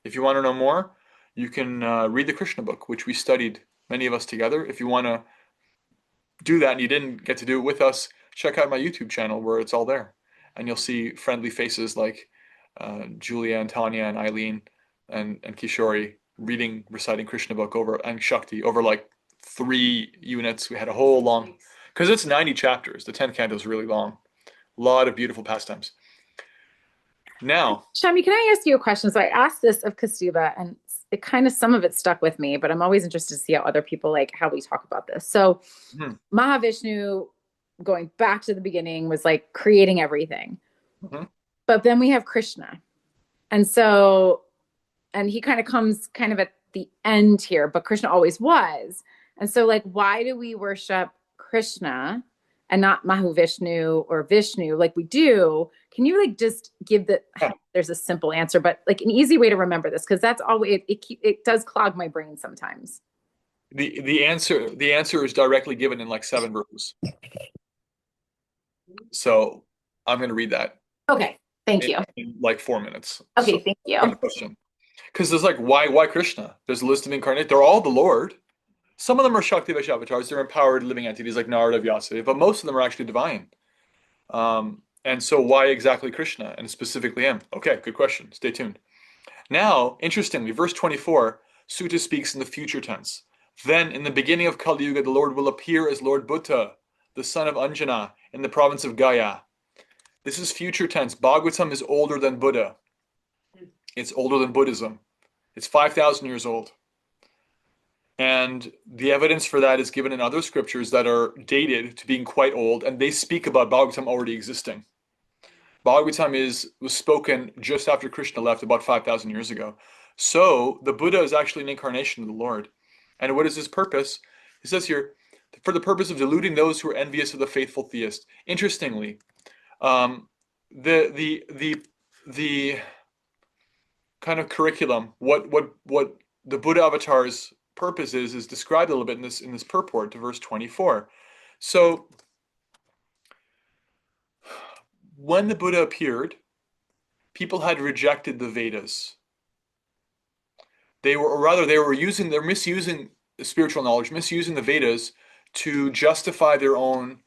If you want to know more, you can read the Krishna book, which we studied, many of us together. If you want to do that and you didn't get to do it with us, check out my YouTube channel where it's all there. And you'll see friendly faces like Julia and Tanya and Eileen and Kishori reciting Krishna book over and Shakti over like 3 units. We had a whole long, because it's 90 chapters. The 10th canto is really long. A lot of beautiful pastimes. Now, Shami, can I ask you a question? So I asked this of Kastuba, and it kind of some of it stuck with me, but I'm always interested to see how other people like how we talk about this. So mhm, Mahavishnu, going back to the beginning, was like creating everything. mhm. But then we have Krishna. And so, and he kind of comes kind of at the end here, but Krishna always was. And so, like, why do we worship Krishna and not Mahavishnu or Vishnu like we do? Can you like just give the, Yeah. there's a simple answer, but like an easy way to remember this? Because that's always, it does clog my brain sometimes. The answer is directly given in like 7 verses. So I'm going to read that Okay. Thank you. in like 4 minutes. Okay. So, Thank you. good question. Because there's like, why Krishna? There's a list of incarnate. They're all the Lord. Some of them are Shakti avatars. They're empowered living entities like Narada, Vyasa, but most of them are actually divine. And so why exactly Krishna and specifically him? Okay, good question. Stay tuned. Now, interestingly, verse 24, Sutta speaks in the future tense. Then, in the beginning of Kali Yuga, the Lord will appear as Lord Buddha, the son of Anjana, in the province of Gaya. This is future tense. Bhagavatam is older than Buddha. It's older than Buddhism. It's 5,000 years old. And the evidence for that is given in other scriptures that are dated to being quite old, and they speak about Bhagavatam already existing. Bhagavatam was spoken just after Krishna left about 5,000 years ago. So the Buddha is actually an incarnation of the Lord. And what is his purpose? He says here, for the purpose of deluding those who are envious of the faithful theist. Interestingly, the kind of curriculum, what the Buddha avatar's purpose is described a little bit in this purport to verse 24. So when the Buddha appeared, people had rejected the Vedas. They were misusing the spiritual knowledge, misusing the Vedas to justify their own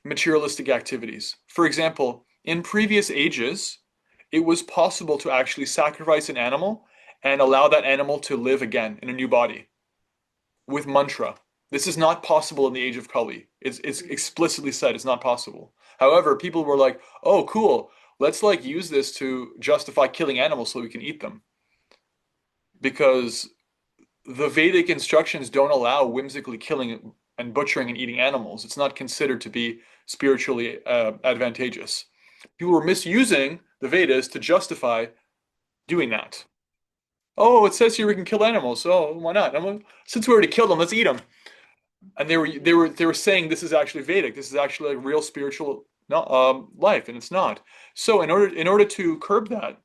materialistic activities. For example, in previous ages, it was possible to actually sacrifice an animal and allow that animal to live again in a new body with mantra. This is not possible in the age of Kali. It's explicitly said it's not possible. However, people were like, "Oh, cool. Let's like use this to justify killing animals so we can eat them." Because the Vedic instructions don't allow whimsically killing and butchering and eating animals. It's not considered to be spiritually advantageous. People were misusing the Vedas to justify doing that. Oh, it says here we can kill animals, so why not? Since we already killed them, let's eat them. And they were saying this is actually Vedic. This is actually a real spiritual life, and it's not. So in order to curb that,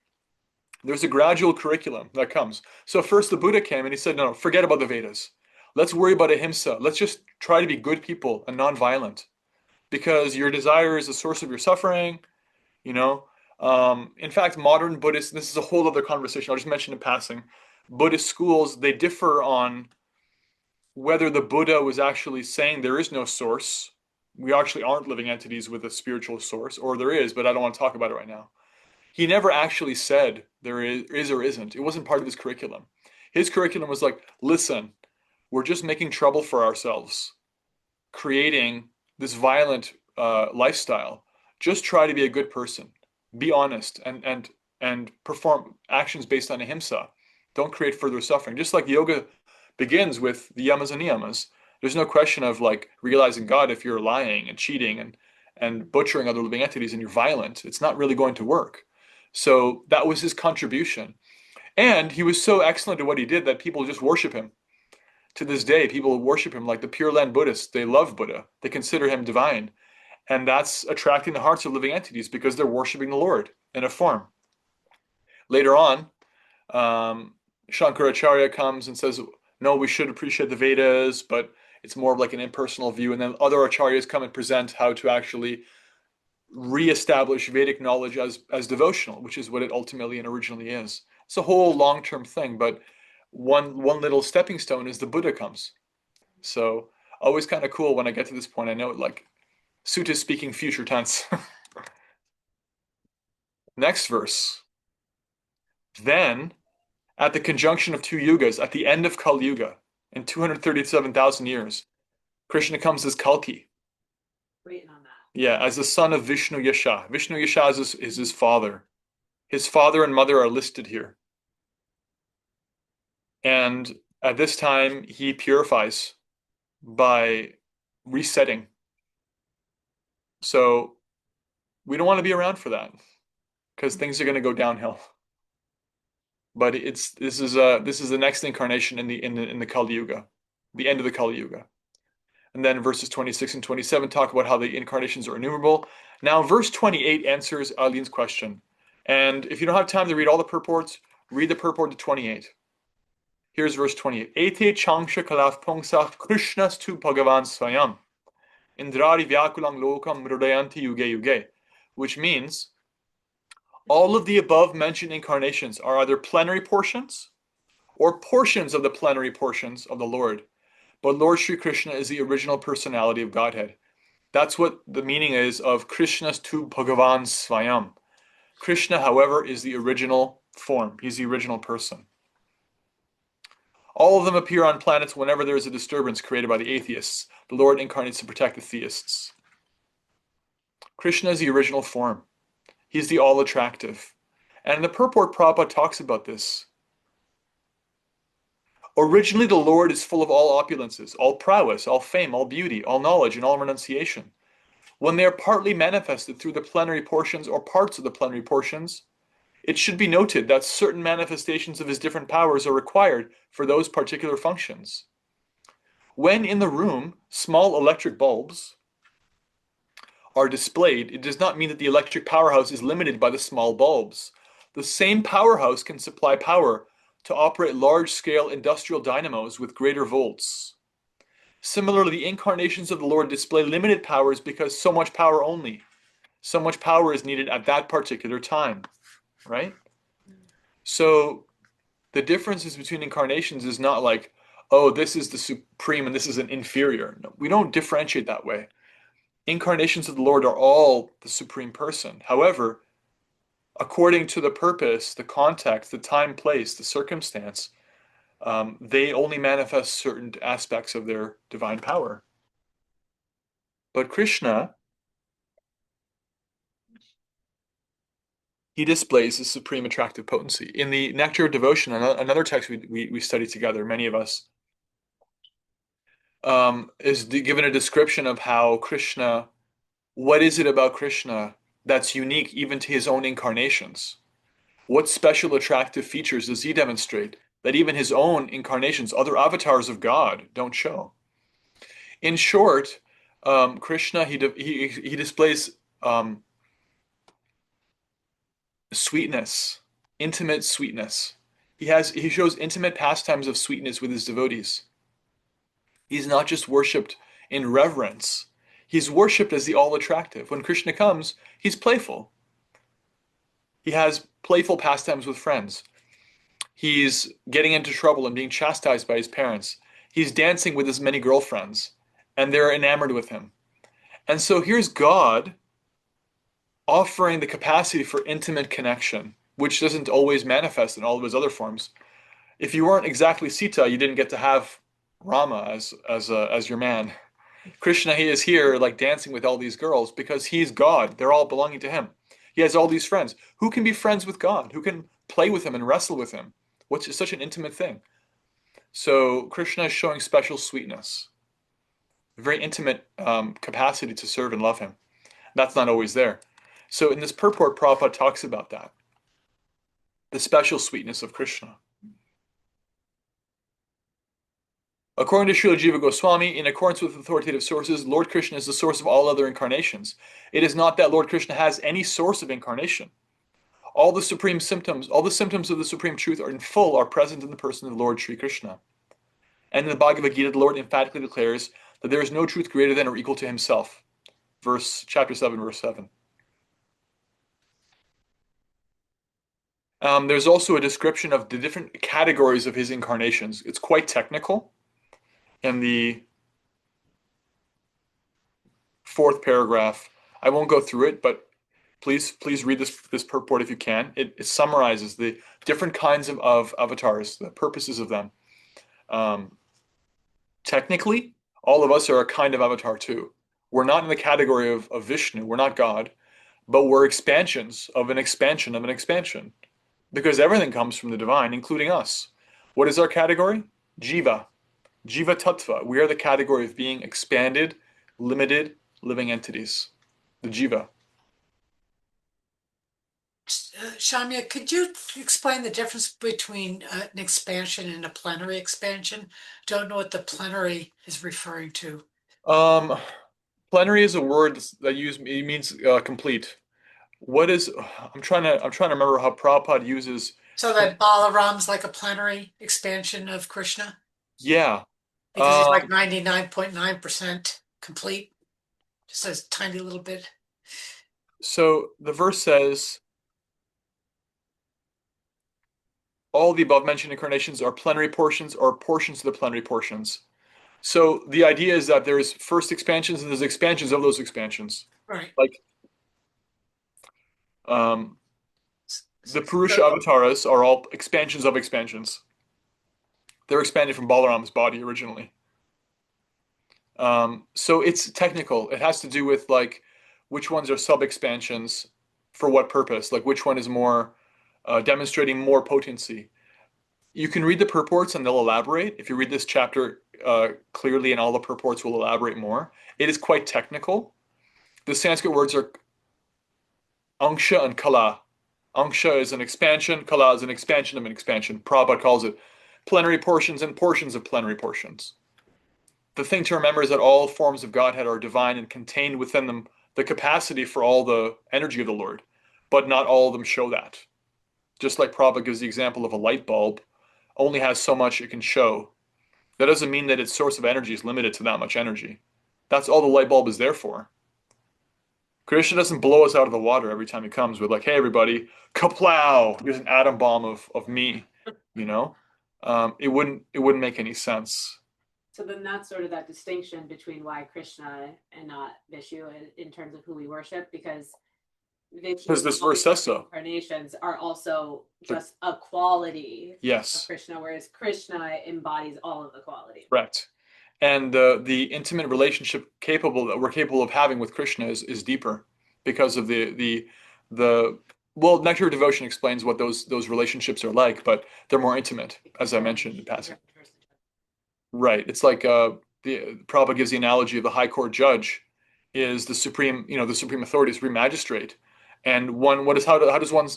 there's a gradual curriculum that comes. So first the Buddha came and he said, no, forget about the Vedas. Let's worry about ahimsa. Let's just try to be good people and non-violent, because your desire is the source of your suffering. You know, in fact, modern Buddhists. This is a whole other conversation. I'll just mention in passing. Buddhist schools, they differ on whether the Buddha was actually saying there is no source. We actually aren't living entities with a spiritual source, or there is, but I don't want to talk about it right now. He never actually said there is or isn't. It wasn't part of his curriculum. His curriculum was like, listen, we're just making trouble for ourselves, creating this violent lifestyle. Just try to be a good person. Be honest and perform actions based on ahimsa. Don't create further suffering. Just like yoga begins with the yamas and niyamas. There's no question of like realizing God if you're lying and cheating and butchering other living entities and you're violent. It's not really going to work. So that was his contribution. And he was so excellent at what he did that people just worship him. To this day, people worship him like the Pure Land Buddhists. They love Buddha. They consider him divine. And that's attracting the hearts of living entities because they're worshiping the Lord in a form. Later on, Shankaracharya comes and says, no, we should appreciate the Vedas, but it's more of like an impersonal view. And then other acharyas come and present how to actually reestablish Vedic knowledge as devotional, which is what it ultimately and originally is. It's a whole long-term thing, but one little stepping stone is the Buddha comes. So always kind of cool when I get to this point. I know like Sutta is speaking future tense. Next verse. Then, at the conjunction of two yugas, at the end of Kali Yuga, in 237,000 years, Krishna comes as Kalki. Waiting on that. Yeah, as the son of Vishnu Yasha. Vishnu Yasha is his father. His father and mother are listed here. And at this time, he purifies by resetting. So we don't want to be around for that because things are going to go downhill. But this is the next incarnation in the Kali Yuga, the end of the Kali Yuga. And then verses 26 and 27 talk about how the incarnations are innumerable. Now, verse 28 answers Arlene's question. And if you don't have time to read all the purports, read the purport to 28. Here's verse 28. Ete changsha kalaf pongsa krishnas tu bhagavan swayam. Indrari vyakulang lokam mrudayanti yuge yuge. Which means, all of the above mentioned incarnations are either plenary portions or portions of the plenary portions of the Lord. But Lord Sri Krishna is the original personality of Godhead. That's what the meaning is of Krishna's tu Bhagavan Swayam. Krishna, however, is the original form. He's the original person. All of them appear on planets whenever there is a disturbance created by the atheists. The Lord incarnates to protect the theists. Krishna is the original form. He's the all-attractive. And the purport Prabhupada talks about this. Originally, the Lord is full of all opulences, all prowess, all fame, all beauty, all knowledge, and all renunciation. When they are partly manifested through the plenary portions or parts of the plenary portions, it should be noted that certain manifestations of his different powers are required for those particular functions. When in the room, small electric bulbs are displayed, it does not mean that the electric powerhouse is limited by the small bulbs. The same powerhouse can supply power to operate large-scale industrial dynamos with greater volts. Similarly, the incarnations of the Lord display limited powers because so much power is needed at that particular time, right? So the differences between incarnations is not like, oh, this is the supreme and this is an inferior. No, we don't differentiate that way. Incarnations of the Lord are all the supreme person. However, according to the purpose, the context, the time, place, the circumstance, they only manifest certain aspects of their divine power. But Krishna, he displays the supreme attractive potency. In the Nectar of Devotion, another text we studied together, many of us, is given a description of how Krishna, what is it about Krishna that's unique even to his own incarnations? What special attractive features does he demonstrate that even his own incarnations, other avatars of God, don't show? In short, Krishna, he displays sweetness, intimate sweetness. He shows intimate pastimes of sweetness with his devotees. He's not just worshipped in reverence. He's worshipped as the all-attractive. When Krishna comes, he's playful. He has playful pastimes with friends. He's getting into trouble and being chastised by his parents. He's dancing with his many girlfriends, and they're enamored with him. And so here's God offering the capacity for intimate connection, which doesn't always manifest in all of his other forms. If you weren't exactly Sita, you didn't get to have Rama as your man. Krishna, he is here like dancing with all these girls because he's God. They're all belonging to him. He has all these friends. Who can be friends with God? Who can play with him and wrestle with him? What's such an intimate thing? So Krishna is showing special sweetness, a very intimate capacity to serve and love him. That's not always there. So in this purport, Prabhupada talks about that, the special sweetness of Krishna. According to Srila Jiva Goswami, in accordance with authoritative sources, Lord Krishna is the source of all other incarnations. It is not that Lord Krishna has any source of incarnation. All the symptoms of the supreme truth are in full are present in the person of the Lord Sri Krishna. And in the Bhagavad Gita, the Lord emphatically declares that there is no truth greater than or equal to himself. Chapter 7, verse 7. There's also a description of the different categories of his incarnations. It's quite technical. In the fourth paragraph, I won't go through it, but Please read this purport if you can. It summarizes the different kinds of avatars, the purposes of them. Technically, all of us are a kind of avatar too. We're not in the category of Vishnu. We're not God, but we're expansions of an expansion of an expansion. Because everything comes from the divine, including us. What is our category? Jiva. Jiva Tattva. We are the category of being expanded, limited, living entities. The Jiva. Shamya, could you explain the difference between an expansion and a plenary expansion? Don't know what the plenary is referring to. Um, Plenary is a word that it means complete. What is I'm trying to remember how Prabhupada uses. So that Balaram's like a plenary expansion of Krishna Yeah. because he's like Um, 99.9% complete, just a tiny little bit. so the verse says, all the above mentioned incarnations are plenary portions or portions of the plenary portions. So the idea is that there's first expansions and there's expansions of those expansions. Right. Like um, the Purusha So, avatars are all expansions of expansions. They're expanded from Balaram's body originally. So it's technical. It has to do with like which ones are sub expansions for what purpose, like which one is more demonstrating more potency. You can read the purports and they'll elaborate. If you read this chapter clearly, and all the purports will elaborate more. It is quite technical. The Sanskrit words are anksha and kala. Anksha is an expansion, kala is an expansion of an expansion. Prabhupada calls it plenary portions and portions of plenary portions. The thing to remember is that all forms of Godhead are divine and contained within them the capacity for all the energy of the Lord, but not all of them show that. Just like Prabhupada gives the example of a light bulb, only has so much it can show. That doesn't mean that its source of energy is limited to that much energy. That's all the light bulb is there for. Krishna doesn't blow us out of the water every time he comes with like, hey everybody, kaplow, here's an atom bomb of me, you know? It wouldn't make any sense. So then that's sort of that distinction between why Krishna and not Vishnu in terms of who we worship, because Vishnu Because this verse says so. incarnations are also just a quality of Yes, Krishna, whereas Krishna embodies all of the quality. correct. And the intimate relationship that we're capable of having with Krishna is deeper because of the well, Nectar of Devotion explains what those relationships are like, but they're more intimate, as I mentioned in passing. Right. It's like the Prabhupada gives the analogy of the high court judge is the supreme, the supreme authority, supreme magistrate. And one, what is how does one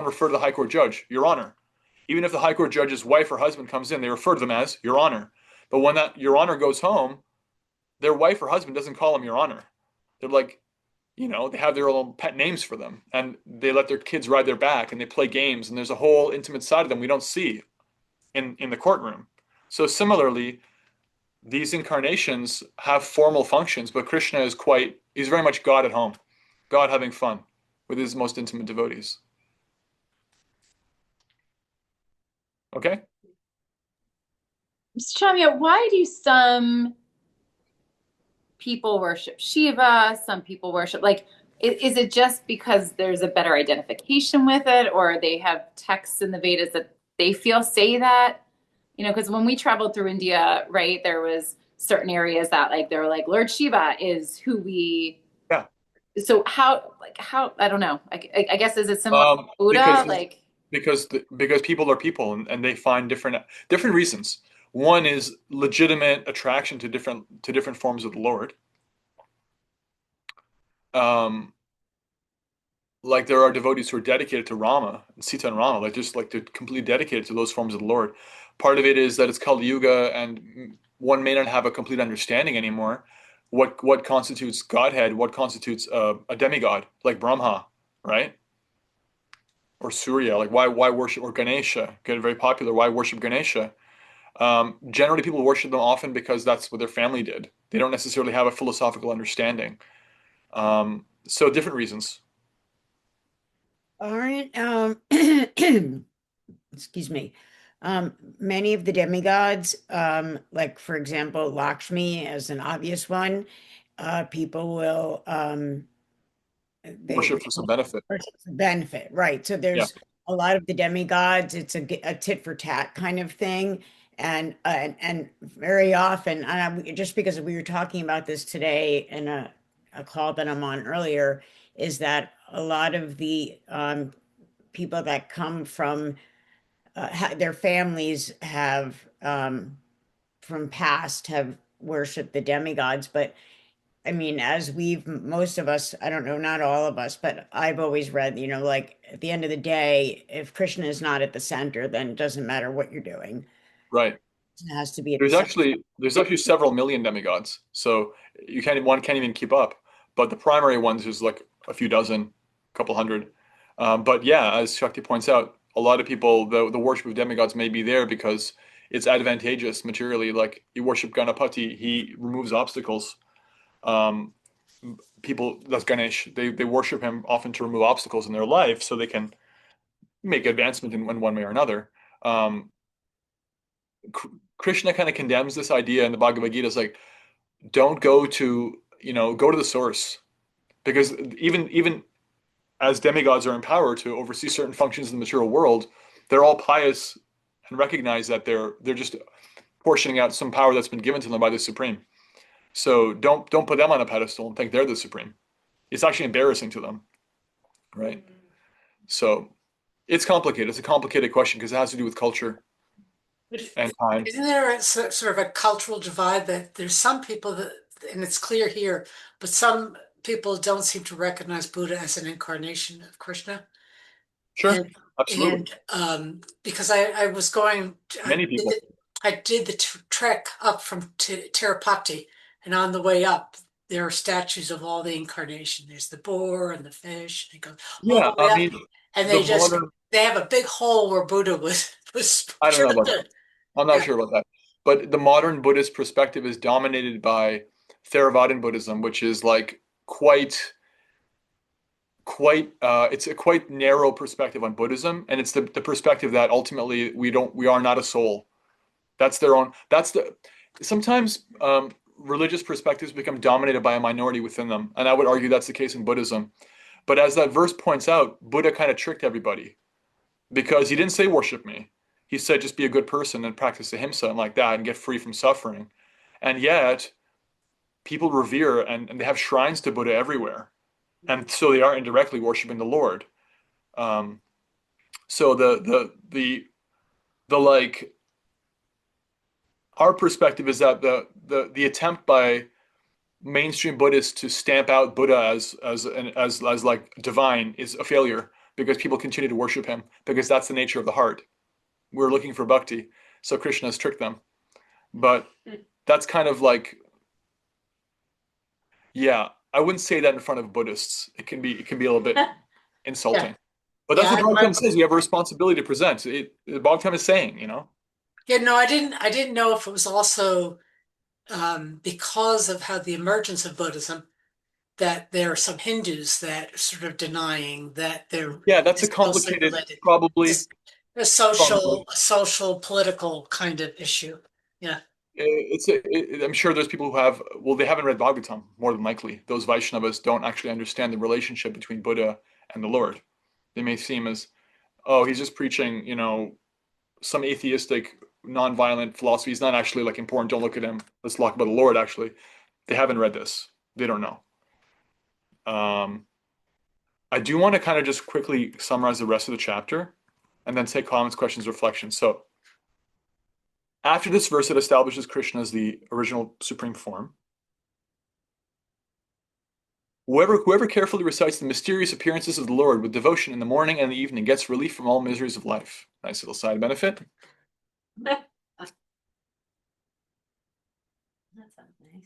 refer to the high court judge? Your Honor. Even if the high court judge's wife or husband comes in, they refer to them as Your Honor. But when that Your Honor goes home, their wife or husband doesn't call them Your Honor. They're like, they have their own pet names for them, and they let their kids ride their back, and they play games, and there's a whole intimate side of them we don't see in the courtroom. So similarly, these incarnations have formal functions, but Krishna he's very much God at home, God having fun with his most intimate devotees. Okay? Shamya, why do some people worship Shiva? Some people worship, like, is it just because there's a better identification with it, or they have texts in the Vedas that they feel say that? Because when we traveled through India, right, there was certain areas that like they were like Lord Shiva is who we. Yeah. So how I don't know. I guess is it similar to Buddha? Because Like because people are people, and they find different reasons. One is legitimate attraction to different forms of the Lord. Like there are devotees who are dedicated to Rama and Sita and Rama, like they're completely dedicated to those forms of the Lord. Part of it is that it's Kali Yuga, and one may not have a complete understanding anymore. What constitutes Godhead? What constitutes a demigod like Brahma, right? Or Surya? Like why worship, or Ganesha? Get very popular. Why worship Ganesha? Generally, people worship them often because that's what their family did. They don't necessarily have a philosophical understanding. So different reasons. Aren't excuse me. Many of the demigods, like for example, Lakshmi as an obvious one, people will Worship for some benefit. benefit, right? So Yeah. there's a lot of the demigods. It's a tit for tat kind of thing, and very often, just because we were talking about this today in a call that I'm on earlier, is that a lot of the people that come from their families have from past have worshipped the demigods, but I mean, as most of us, I don't know, not all of us, but I've always read, like at the end of the day, if Krishna is not at the center, then it doesn't matter what you're doing. Right. It has to be at the There's center. actually several million demigods, so one can't even keep up. But the primary ones is like a few dozen, a couple hundred. But yeah, as Shakti points out, a lot of people the worship of demigods may be there because it's advantageous materially. Like you worship Ganapati, he removes obstacles. Um, People that's Ganesh, they worship him often to remove obstacles in their life so they can make advancement in one way or another. Um, Krishna kind of condemns this idea in the Bhagavad Gita. It's like, don't go to, go to the source, because even as demigods are empowered to oversee certain functions in the material world, they're all pious and recognize that they're just portioning out some power that's been given to them by the Supreme. So don't put them on a pedestal and think they're the Supreme. It's actually embarrassing to them, right? So it's complicated. It's a complicated question because it has to do with culture and time. Isn't there sort of a cultural divide that there's some people that, and it's clear here, but some people don't seem to recognize Buddha as an incarnation of Krishna? Sure, And absolutely. because I was going, Many people. I did the trek up from Tirupati, and on the way up, there are statues of all the incarnation. There's the boar and the fish. And it goes all Yeah, the way I up, mean, and the modern. they have a big hole where Buddha was I don't know about that. shrouded. I'm not Yeah, sure about that. But the modern Buddhist perspective is dominated by Theravadan Buddhism, which is like it's a quite narrow perspective on Buddhism, and it's the perspective that ultimately we are not a soul. That's their own. Sometimes religious perspectives become dominated by a minority within them, and I would argue that's the case in Buddhism. But as that verse points out, Buddha kind of tricked everybody because he didn't say worship me. He said just be a good person and practice ahimsa and like that and get free from suffering. And yet people revere and they have shrines to Buddha everywhere. And so they are indirectly worshiping the Lord. Um, so the like our perspective is that the attempt by mainstream Buddhists to stamp out Buddha as like divine is a failure because people continue to worship him because that's the nature of the heart. We're looking for bhakti, so Krishna has tricked them. But that's kind of like, yeah, I wouldn't say that in front of Buddhists. It can be a little bit insulting. yeah, But that's yeah. what Bhagavatam says. You have a responsibility to present. Bhagavatam is saying, Yeah, no, I didn't know if it was also because of how the emergence of Buddhism that there are some Hindus that are sort of denying that there Yeah, that's a is closely complicated, related. probably, It's a probably. social, political kind of issue. Yeah. I'm sure there's people who have, well, they haven't read Bhagavatam, more than likely. Those Vaishnavas don't actually understand the relationship between Buddha and the Lord. They may seem as, oh, he's just preaching, some atheistic, non-violent philosophy. He's not actually like important. Don't look at him. Let's talk about the Lord, actually. They haven't read this. They don't know. I do want to kind of just quickly summarize the rest of the chapter and then take comments, questions, reflections. So after this verse, it establishes Krishna as the original supreme form. Whoever carefully recites the mysterious appearances of the Lord with devotion in the morning and the evening gets relief from all miseries of life. Nice little side benefit. That sounds nice.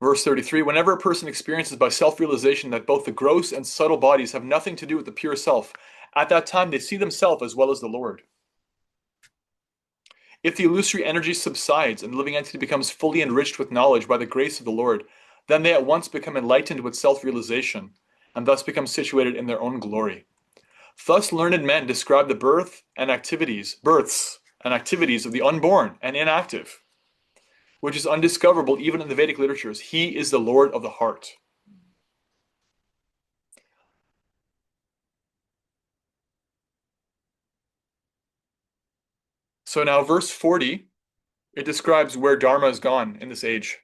Verse 33, whenever a person experiences by self-realization that both the gross and subtle bodies have nothing to do with the pure self, at that time they see themselves as well as the Lord. If the illusory energy subsides and the living entity becomes fully enriched with knowledge by the grace of the Lord, then they at once become enlightened with self-realization and thus become situated in their own glory. Thus learned men describe the births and activities of the unborn and inactive, which is undiscoverable even in the Vedic literatures. He is the Lord of the heart. So now verse 40, it describes where Dharma has gone in this age.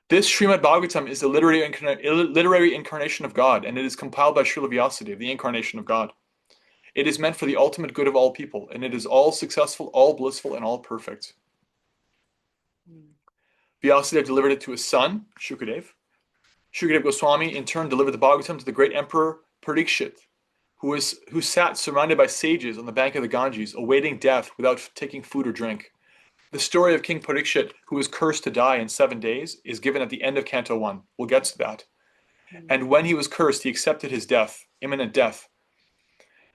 This Srimad Bhagavatam is a literary incarnation of God, and it is compiled by Srila Vyasadeva, the incarnation of God. It is meant for the ultimate good of all people, and it is all successful, all blissful, and all perfect. Vyasadeva delivered it to his son, Shukadev. Shukadev Goswami in turn delivered the Bhagavatam to the great emperor Parikshit, who sat surrounded by sages on the bank of the Ganges, awaiting death without taking food or drink. The story of King Parikshit, who was cursed to die in 7 days, is given at the end of Canto 1. We'll get to that. And when he was cursed, he accepted his death, imminent death.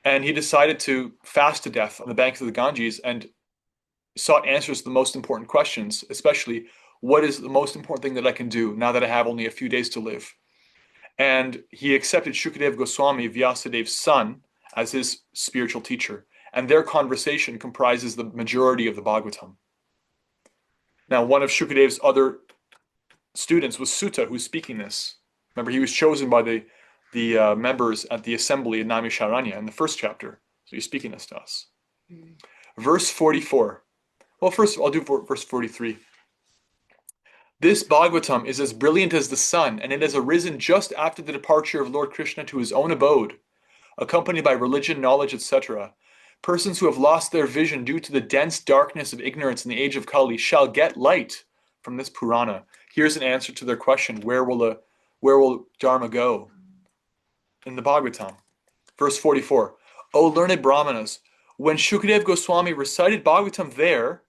And he decided to fast to death on the banks of the Ganges and sought answers to the most important questions, especially what is the most important thing that I can do now that I have only a few days to live. And he accepted Shukadev Goswami, Vyasadev's son, as his spiritual teacher. And their conversation comprises the majority of the Bhagavatam. Now, one of Shukadev's other students was Sutta, who's speaking this. Remember, he was chosen by the members at the assembly in Naimisharanya in the first chapter. So he's speaking this to us. Verse 44. Well, first I'll do verse 43. This Bhagavatam is as brilliant as the sun, and it has arisen just after the departure of Lord Krishna to his own abode, accompanied by religion, knowledge, etc. Persons who have lost their vision due to the dense darkness of ignorance in the age of Kali shall get light from this Purana. Here's an answer to their question: where will Dharma go? In the Bhagavatam, verse 44. O learned Brahmanas, when Shukadev Goswami recited Bhagavatam there,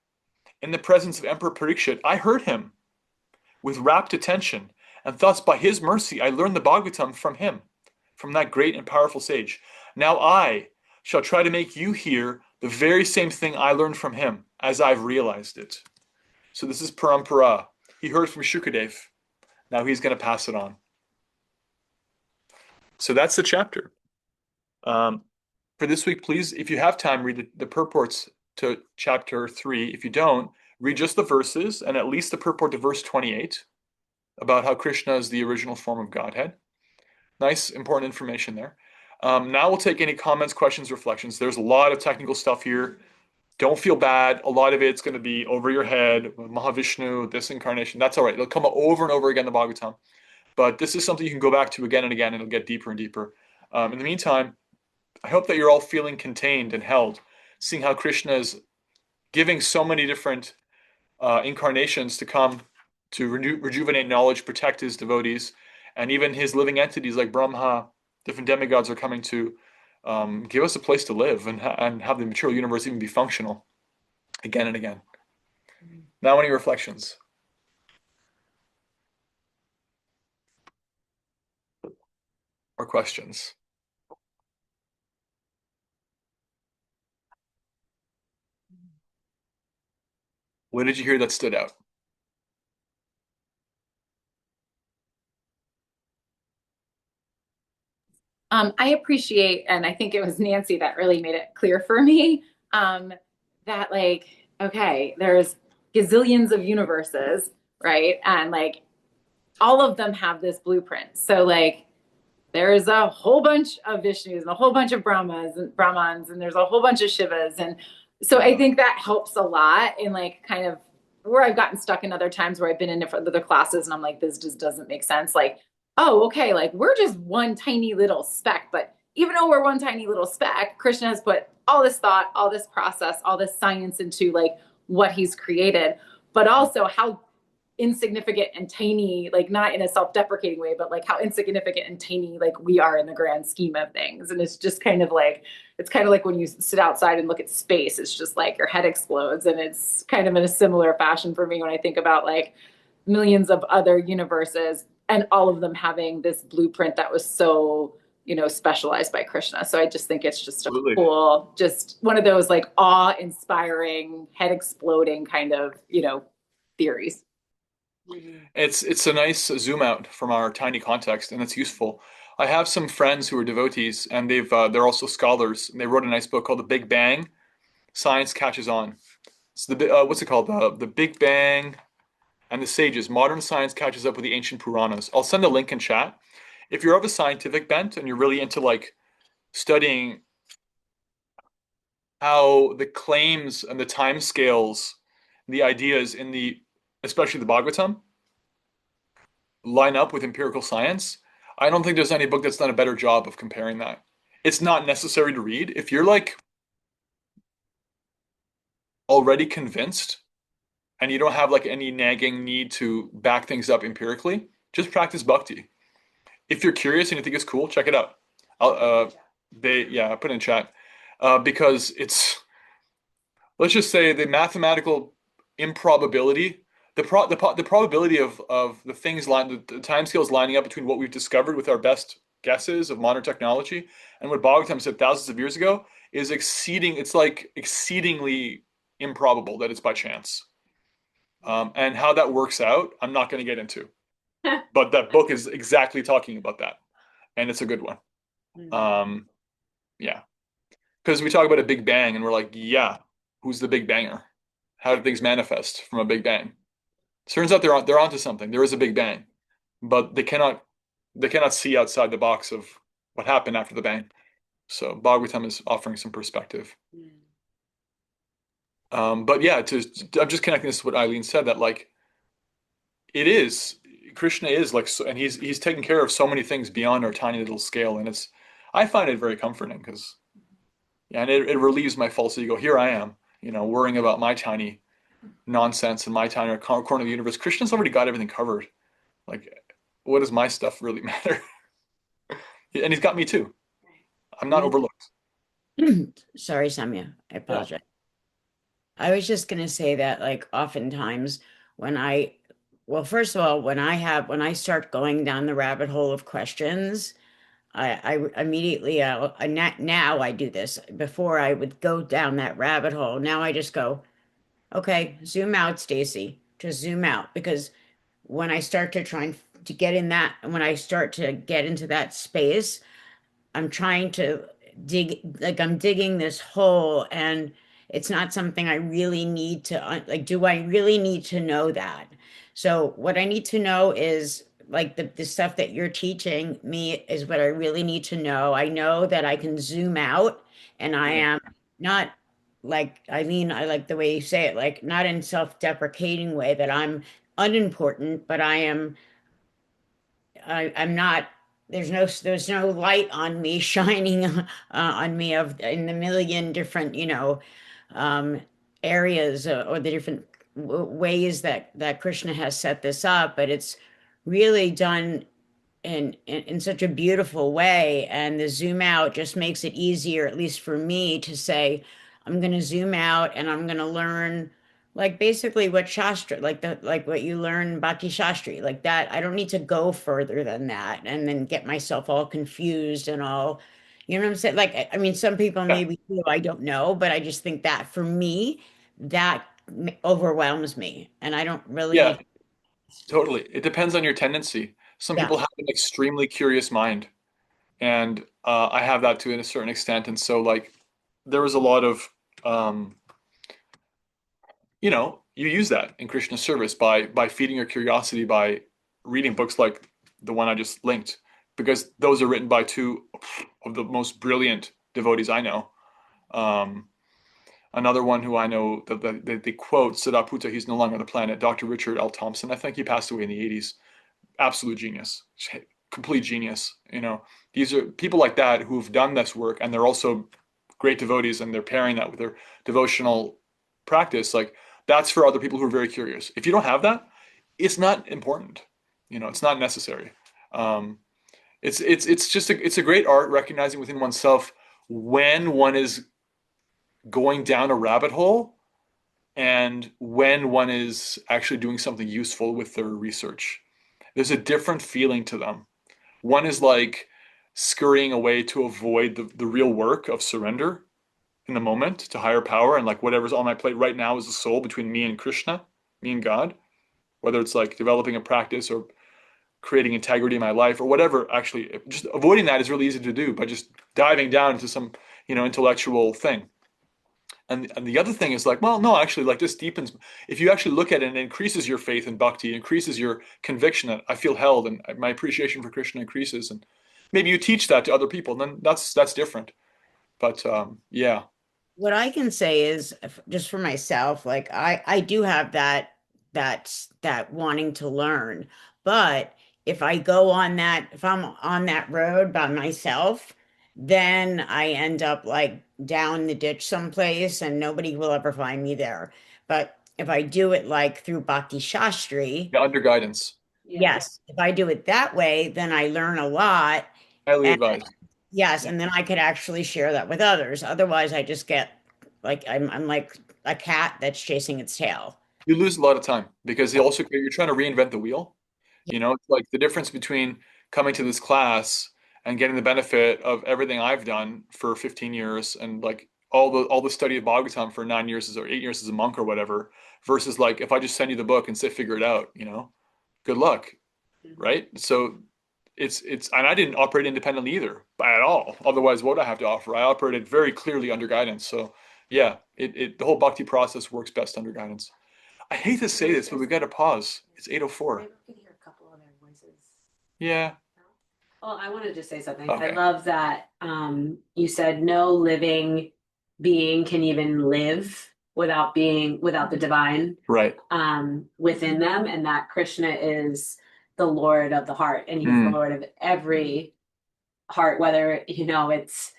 in the presence of Emperor Parikshit, I heard him with rapt attention, and thus by his mercy I learned the Bhagavatam from him, from that great and powerful sage. Now I shall try to make you hear the very same thing I learned from him, as I've realized it. So this is Parampara. He heard from Shukadev. Now he's going to pass it on. So that's the chapter. For this week, please, if you have time, read the purports to chapter 3. If you don't, read just the verses and at least the purport to verse 28 about how Krishna is the original form of Godhead. Nice, important information there. Now we'll take any comments, questions, reflections. There's a lot of technical stuff here. Don't feel bad. A lot of it's going to be over your head. Mahavishnu, this incarnation. That's all right. It'll come over and over again, the Bhagavatam. But this is something you can go back to again and again, and it'll get deeper and deeper. In the meantime, I hope that you're all feeling contained and held, seeing how Krishna is giving so many different incarnations to come to rejuvenate knowledge, protect his devotees, and even his living entities like Brahma, different demigods are coming to give us a place to live and have the material universe even be functional again and again. Now, any reflections? Or questions? What did you hear that stood out? I appreciate, and I think it was Nancy that really made it clear for me, that like, okay, there's gazillions of universes, right? And like all of them have this blueprint. So like there's a whole bunch of Vishnus and a whole bunch of Brahmans, and there's a whole bunch of Shivas. And so I think that helps a lot in like kind of where I've gotten stuck in other times where I've been in other classes and I'm like, this just doesn't make sense. Like, oh, okay, like we're just one tiny little speck. But even though we're one tiny little speck, Krishna has put all this thought, all this process, all this science into like what he's created, but also how insignificant and tiny, like not in a self-deprecating way, but like how insignificant and tiny like we are in the grand scheme of things. And it's just kind of like, it's kind of like when you sit outside and look at space, it's just like your head explodes. And it's kind of in a similar fashion for me when I think about like millions of other universes and all of them having this blueprint that was so, you know, specialized by Krishna. So I just think it's just a cool, just one of those like awe-inspiring, head exploding kind of, you know, theories. It's a nice zoom out from our tiny context, and it's useful. I have some friends who are devotees, and they're also scholars, and they wrote a nice book called The Big Bang: Science Catches On. It's what's it called? The Big Bang and the Sages: Modern Science Catches Up with the Ancient Puranas. I'll send a link in chat. If you're of a scientific bent and you're really into like studying how the claims and the time scales, the ideas in especially the Bhagavatam, line up with empirical science. I don't think there's any book that's done a better job of comparing that. It's not necessary to read. If you're like already convinced and you don't have like any nagging need to back things up empirically, just practice bhakti. If you're curious and you think it's cool, check it out. I'll, I put it in chat because it's, let's just say, the mathematical improbability, the probability of the things the timescales lining up between what we've discovered with our best guesses of modern technology and what Bhagavatam said thousands of years ago is it's like exceedingly improbable that it's by chance. And how that works out, I'm not going to get into. But that book is exactly talking about that, and it's a good one. Yeah, because we talk about a big bang, and we're like, yeah, who's the big banger? How did things manifest from a big bang? Turns out they're onto something. There is a big bang, but they cannot see outside the box of what happened after the bang. So Bhagavatam is offering some perspective. But yeah, I'm just connecting this to what Eileen said, that like it is Krishna is like so, and he's taking care of so many things beyond our tiny little scale, and I find it very comforting because yeah, and it relieves my false ego. Here I am, worrying about my tiny nonsense and my tiny corner of the universe. Krishna's already got everything covered. Like, what does my stuff really matter? And he's got me too. I'm not overlooked. Sorry, Samya. I Yeah. apologize. I was just going to say that, like, oftentimes well, first of all, when I start going down the rabbit hole of questions, I immediately, now I do this. Before I would go down that rabbit hole. Now I just go, okay, zoom out, Stacy. Just zoom out. Because when I start to try to get in that, when I start to get into that space, I'm trying to like I'm digging this hole, and it's not something I really need to like. Do I really need to know that? So what I need to know is like the stuff that you're teaching me is what I really need to know. I know that I can zoom out, and I Yeah. am not like, I mean, I like the way you say it, like not in self-deprecating way that I'm unimportant, but I'm not, there's no light on me shining on me of in the million different, um, areas, or the different ways that Krishna has set this up, but it's really done in such a beautiful way. And the zoom out just makes it easier, at least for me, to say, I'm going to zoom out and I'm going to learn like basically what Shastra, like what you learn Bhakti Shastri, like that. I don't need to go further than that and then get myself all confused and all, you know what I'm saying? Like, I mean, some people Yeah. maybe do, I don't know, but I just think that for me, that overwhelms me. And I don't really Yeah, need, totally. It depends on your tendency. Some yeah. people have an extremely curious mind, and I have that to a certain extent. And so, like, there was a lot of, um, you use that in Krishna service by feeding your curiosity by reading books like the one I just linked, because those are written by two of the most brilliant devotees I know. Um, Another one who I know that they quote Siddhartha, he's no longer on the planet, Dr. Richard L. Thompson. I think he passed away in the 80s. Absolute genius, complete genius. These are people like that who've done this work, and they're also great devotees, and they're pairing that with their devotional practice. Like, that's for other people who are very curious. If you don't have that, it's not important. It's not necessary. Um, it's just it's a great art recognizing within oneself when one is going down a rabbit hole and when one is actually doing something useful with their research. There's a different feeling to them. One is like scurrying away to avoid the real work of surrender in the moment to higher power, and like whatever's on my plate right now is the soul between me and Krishna, me and God, whether it's like developing a practice or creating integrity in my life or whatever. Actually, just avoiding that is really easy to do by just diving down into some intellectual thing. And the other thing is like, well, no, actually, like this deepens. If you actually look at it, and it increases your faith in bhakti, increases your conviction that I feel held, and my appreciation for Krishna increases. And maybe you teach that to other people, and then that's different. But yeah, what I can say is just for myself, like I do have that wanting to learn. But if I go on that, if I'm on that road by myself, then I end up like down the ditch someplace and nobody will ever find me there. But if I do it like through Bhakti Shastri, Yeah, under guidance. Yeah. yes, if I do it that way, then I learn a lot. Highly And advised. yes, and then I could actually share that with others. Otherwise, I just get like I'm like a cat that's chasing its tail. You lose a lot of time because you're trying to reinvent the wheel. You know, it's like the difference between coming to this class and getting the benefit of everything I've done for 15 years and like all the study of Bhagavatam for 9 years or 8 years as a monk or whatever, versus like if I just send you the book and say figure it out, good luck, right? So it's and I didn't operate independently either at all. Otherwise, what would I have to offer? I operated very clearly under guidance. So yeah, the whole bhakti process works best under guidance. I hate to say this, but we've got to pause. It's 8:04. Maybe we could hear a couple other voices. Yeah. Well, I wanted to say something. Okay. I love that you said no living being can even live without the divine Right. within them, and that Krishna is the Lord of the heart, and he's the Lord of every heart, whether it's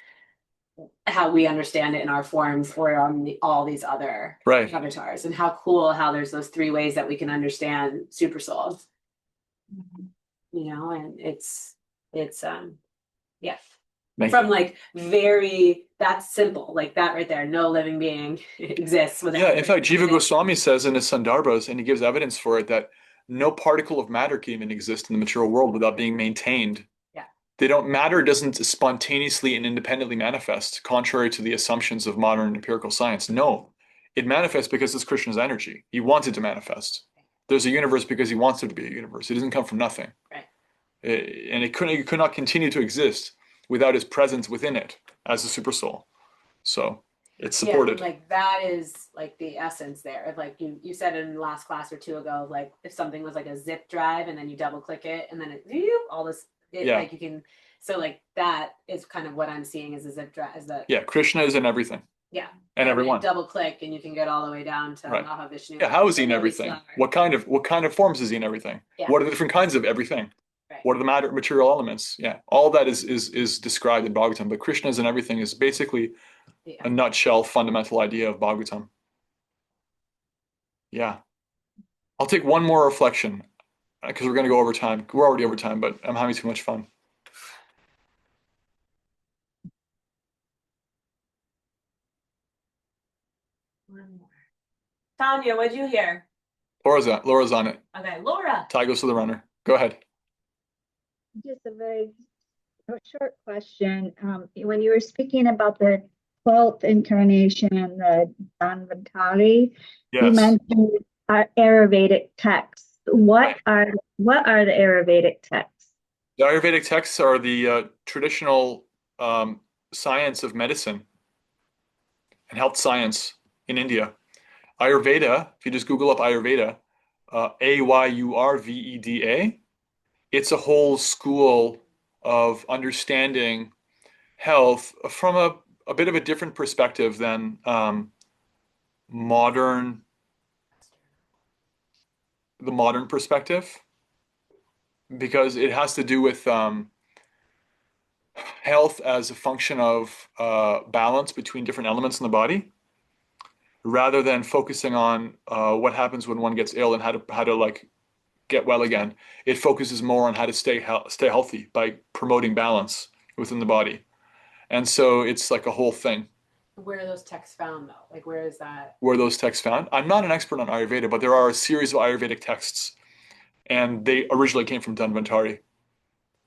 how we understand it in our forms or on all these other Right. avatars. And how cool how there's those three ways that we can understand super soul. And it's yeah. Thank From you. like that's simple, like that right there. No living being exists without. Yeah, in fact, Jiva Goswami says in his Sandarbhas, and he gives evidence for it, that no particle of matter can even exist in the material world without being maintained. Yeah. Matter doesn't spontaneously and independently manifest, contrary to the assumptions of modern empirical science. No, it manifests because it's Krishna's energy. He wants it to manifest. There's a universe because he wants there to be a universe. It doesn't come from nothing. Right. And it could not continue to exist without his presence within it as a super soul. So it's supported. Yeah, like that is like the essence there. Like you said in the last class or two ago, like if something was like a zip drive and then you double click it and then all this, like you can. So like that is kind of what I'm seeing as a zip drive. Yeah, Krishna is in everything. Yeah. And everyone. Double click and you can get all the way down to Right. Mahavishnu. Yeah, how is he in everything? What kind of forms is he in everything? Yeah. What are the different kinds of everything? Right. What are the material elements? Yeah, all that is described in Bhagavatam. But Krishna is in everything is basically a nutshell fundamental idea of Bhagavatam. Yeah. I'll take one more reflection because we're going to go over time. We're already over time, but I'm having too much fun. One more. Tanya, what'd you hear? Laura's on it. Okay, Laura. Tie goes to the runner. Go ahead. Just a very short question. When you were speaking about the 12th incarnation and the Dhanvantari, you Yes. mentioned Ayurvedic texts. What are the Ayurvedic texts? The Ayurvedic texts are the traditional science of medicine and health science in India. Ayurveda, if you just Google up Ayurveda, Ayurveda, it's a whole school of understanding health from a bit of a different perspective than the modern perspective, because it has to do with health as a function of balance between different elements in the body, rather than focusing on what happens when one gets ill and how to like get well again. It focuses more on how to stay healthy by promoting balance within the body. And so it's like a whole thing. Where are those texts found though? Like where is that? Where are those texts found? I'm not an expert on Ayurveda, but there are a series of Ayurvedic texts, and they originally came from Dhanvantari.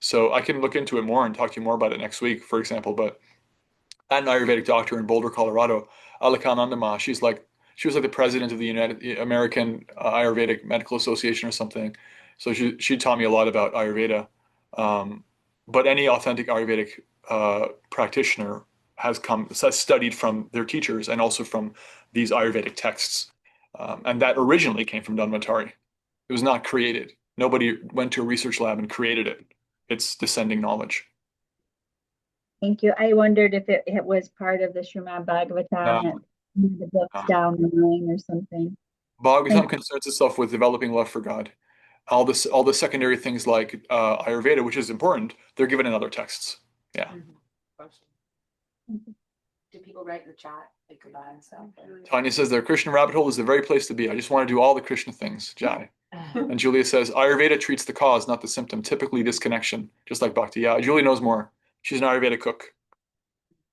So I can look into it more and talk to you more about it next week, for example. But I had an Ayurvedic doctor in Boulder, Colorado, Alaka Nandama. She was like the president of the American Ayurvedic Medical Association or something. So she taught me a lot about Ayurveda. But any authentic Ayurvedic practitioner has studied from their teachers and also from these Ayurvedic texts. And that originally came from Dhanvantari. It was not created. Nobody went to a research lab and created it. It's descending knowledge. Thank you. I wondered if it was part of the Srimad Bhagavatam, that the books down the line or something. Bhagavatam concerns itself with developing love for God. All the secondary things like Ayurveda, which is important, they're given in other texts. Yeah. Do people write in the chat? They could buy and stuff. Tanya says their Krishna rabbit hole is the very place to be. I just want to do all the Krishna things, Jai. And Julia says Ayurveda treats the cause, not the symptom. Typically disconnection, just like Bhakti. Yeah, Julia knows more. She's an Ayurveda cook.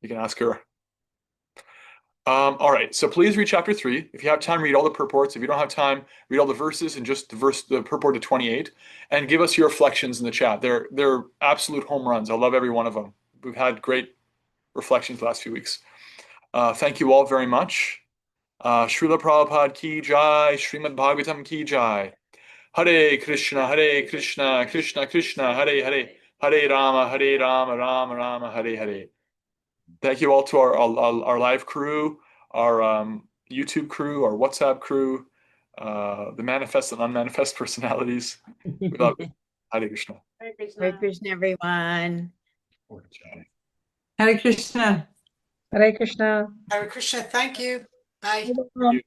You can ask her. All right, so please read chapter 3. If you have time, read all the purports. If you don't have time, read all the verses and just the purport to 28, and give us your reflections in the chat. They're absolute home runs. I love every one of them. We've had great reflections the last few weeks. Thank you all very much. Srila Prabhupada ki jai, Srimad Bhagavatam ki jai. Hare Krishna, Krishna Krishna, Hare Hare, Hare Rama, Rama Rama, Hare Hare. Thank you all to our live crew, our YouTube crew, our WhatsApp crew, the manifest and unmanifest personalities. We love it. Hare Krishna. Hare Krishna. Hare Krishna, everyone. Hare Krishna. Hare Krishna. Hare Krishna, thank you. Bye. Bye.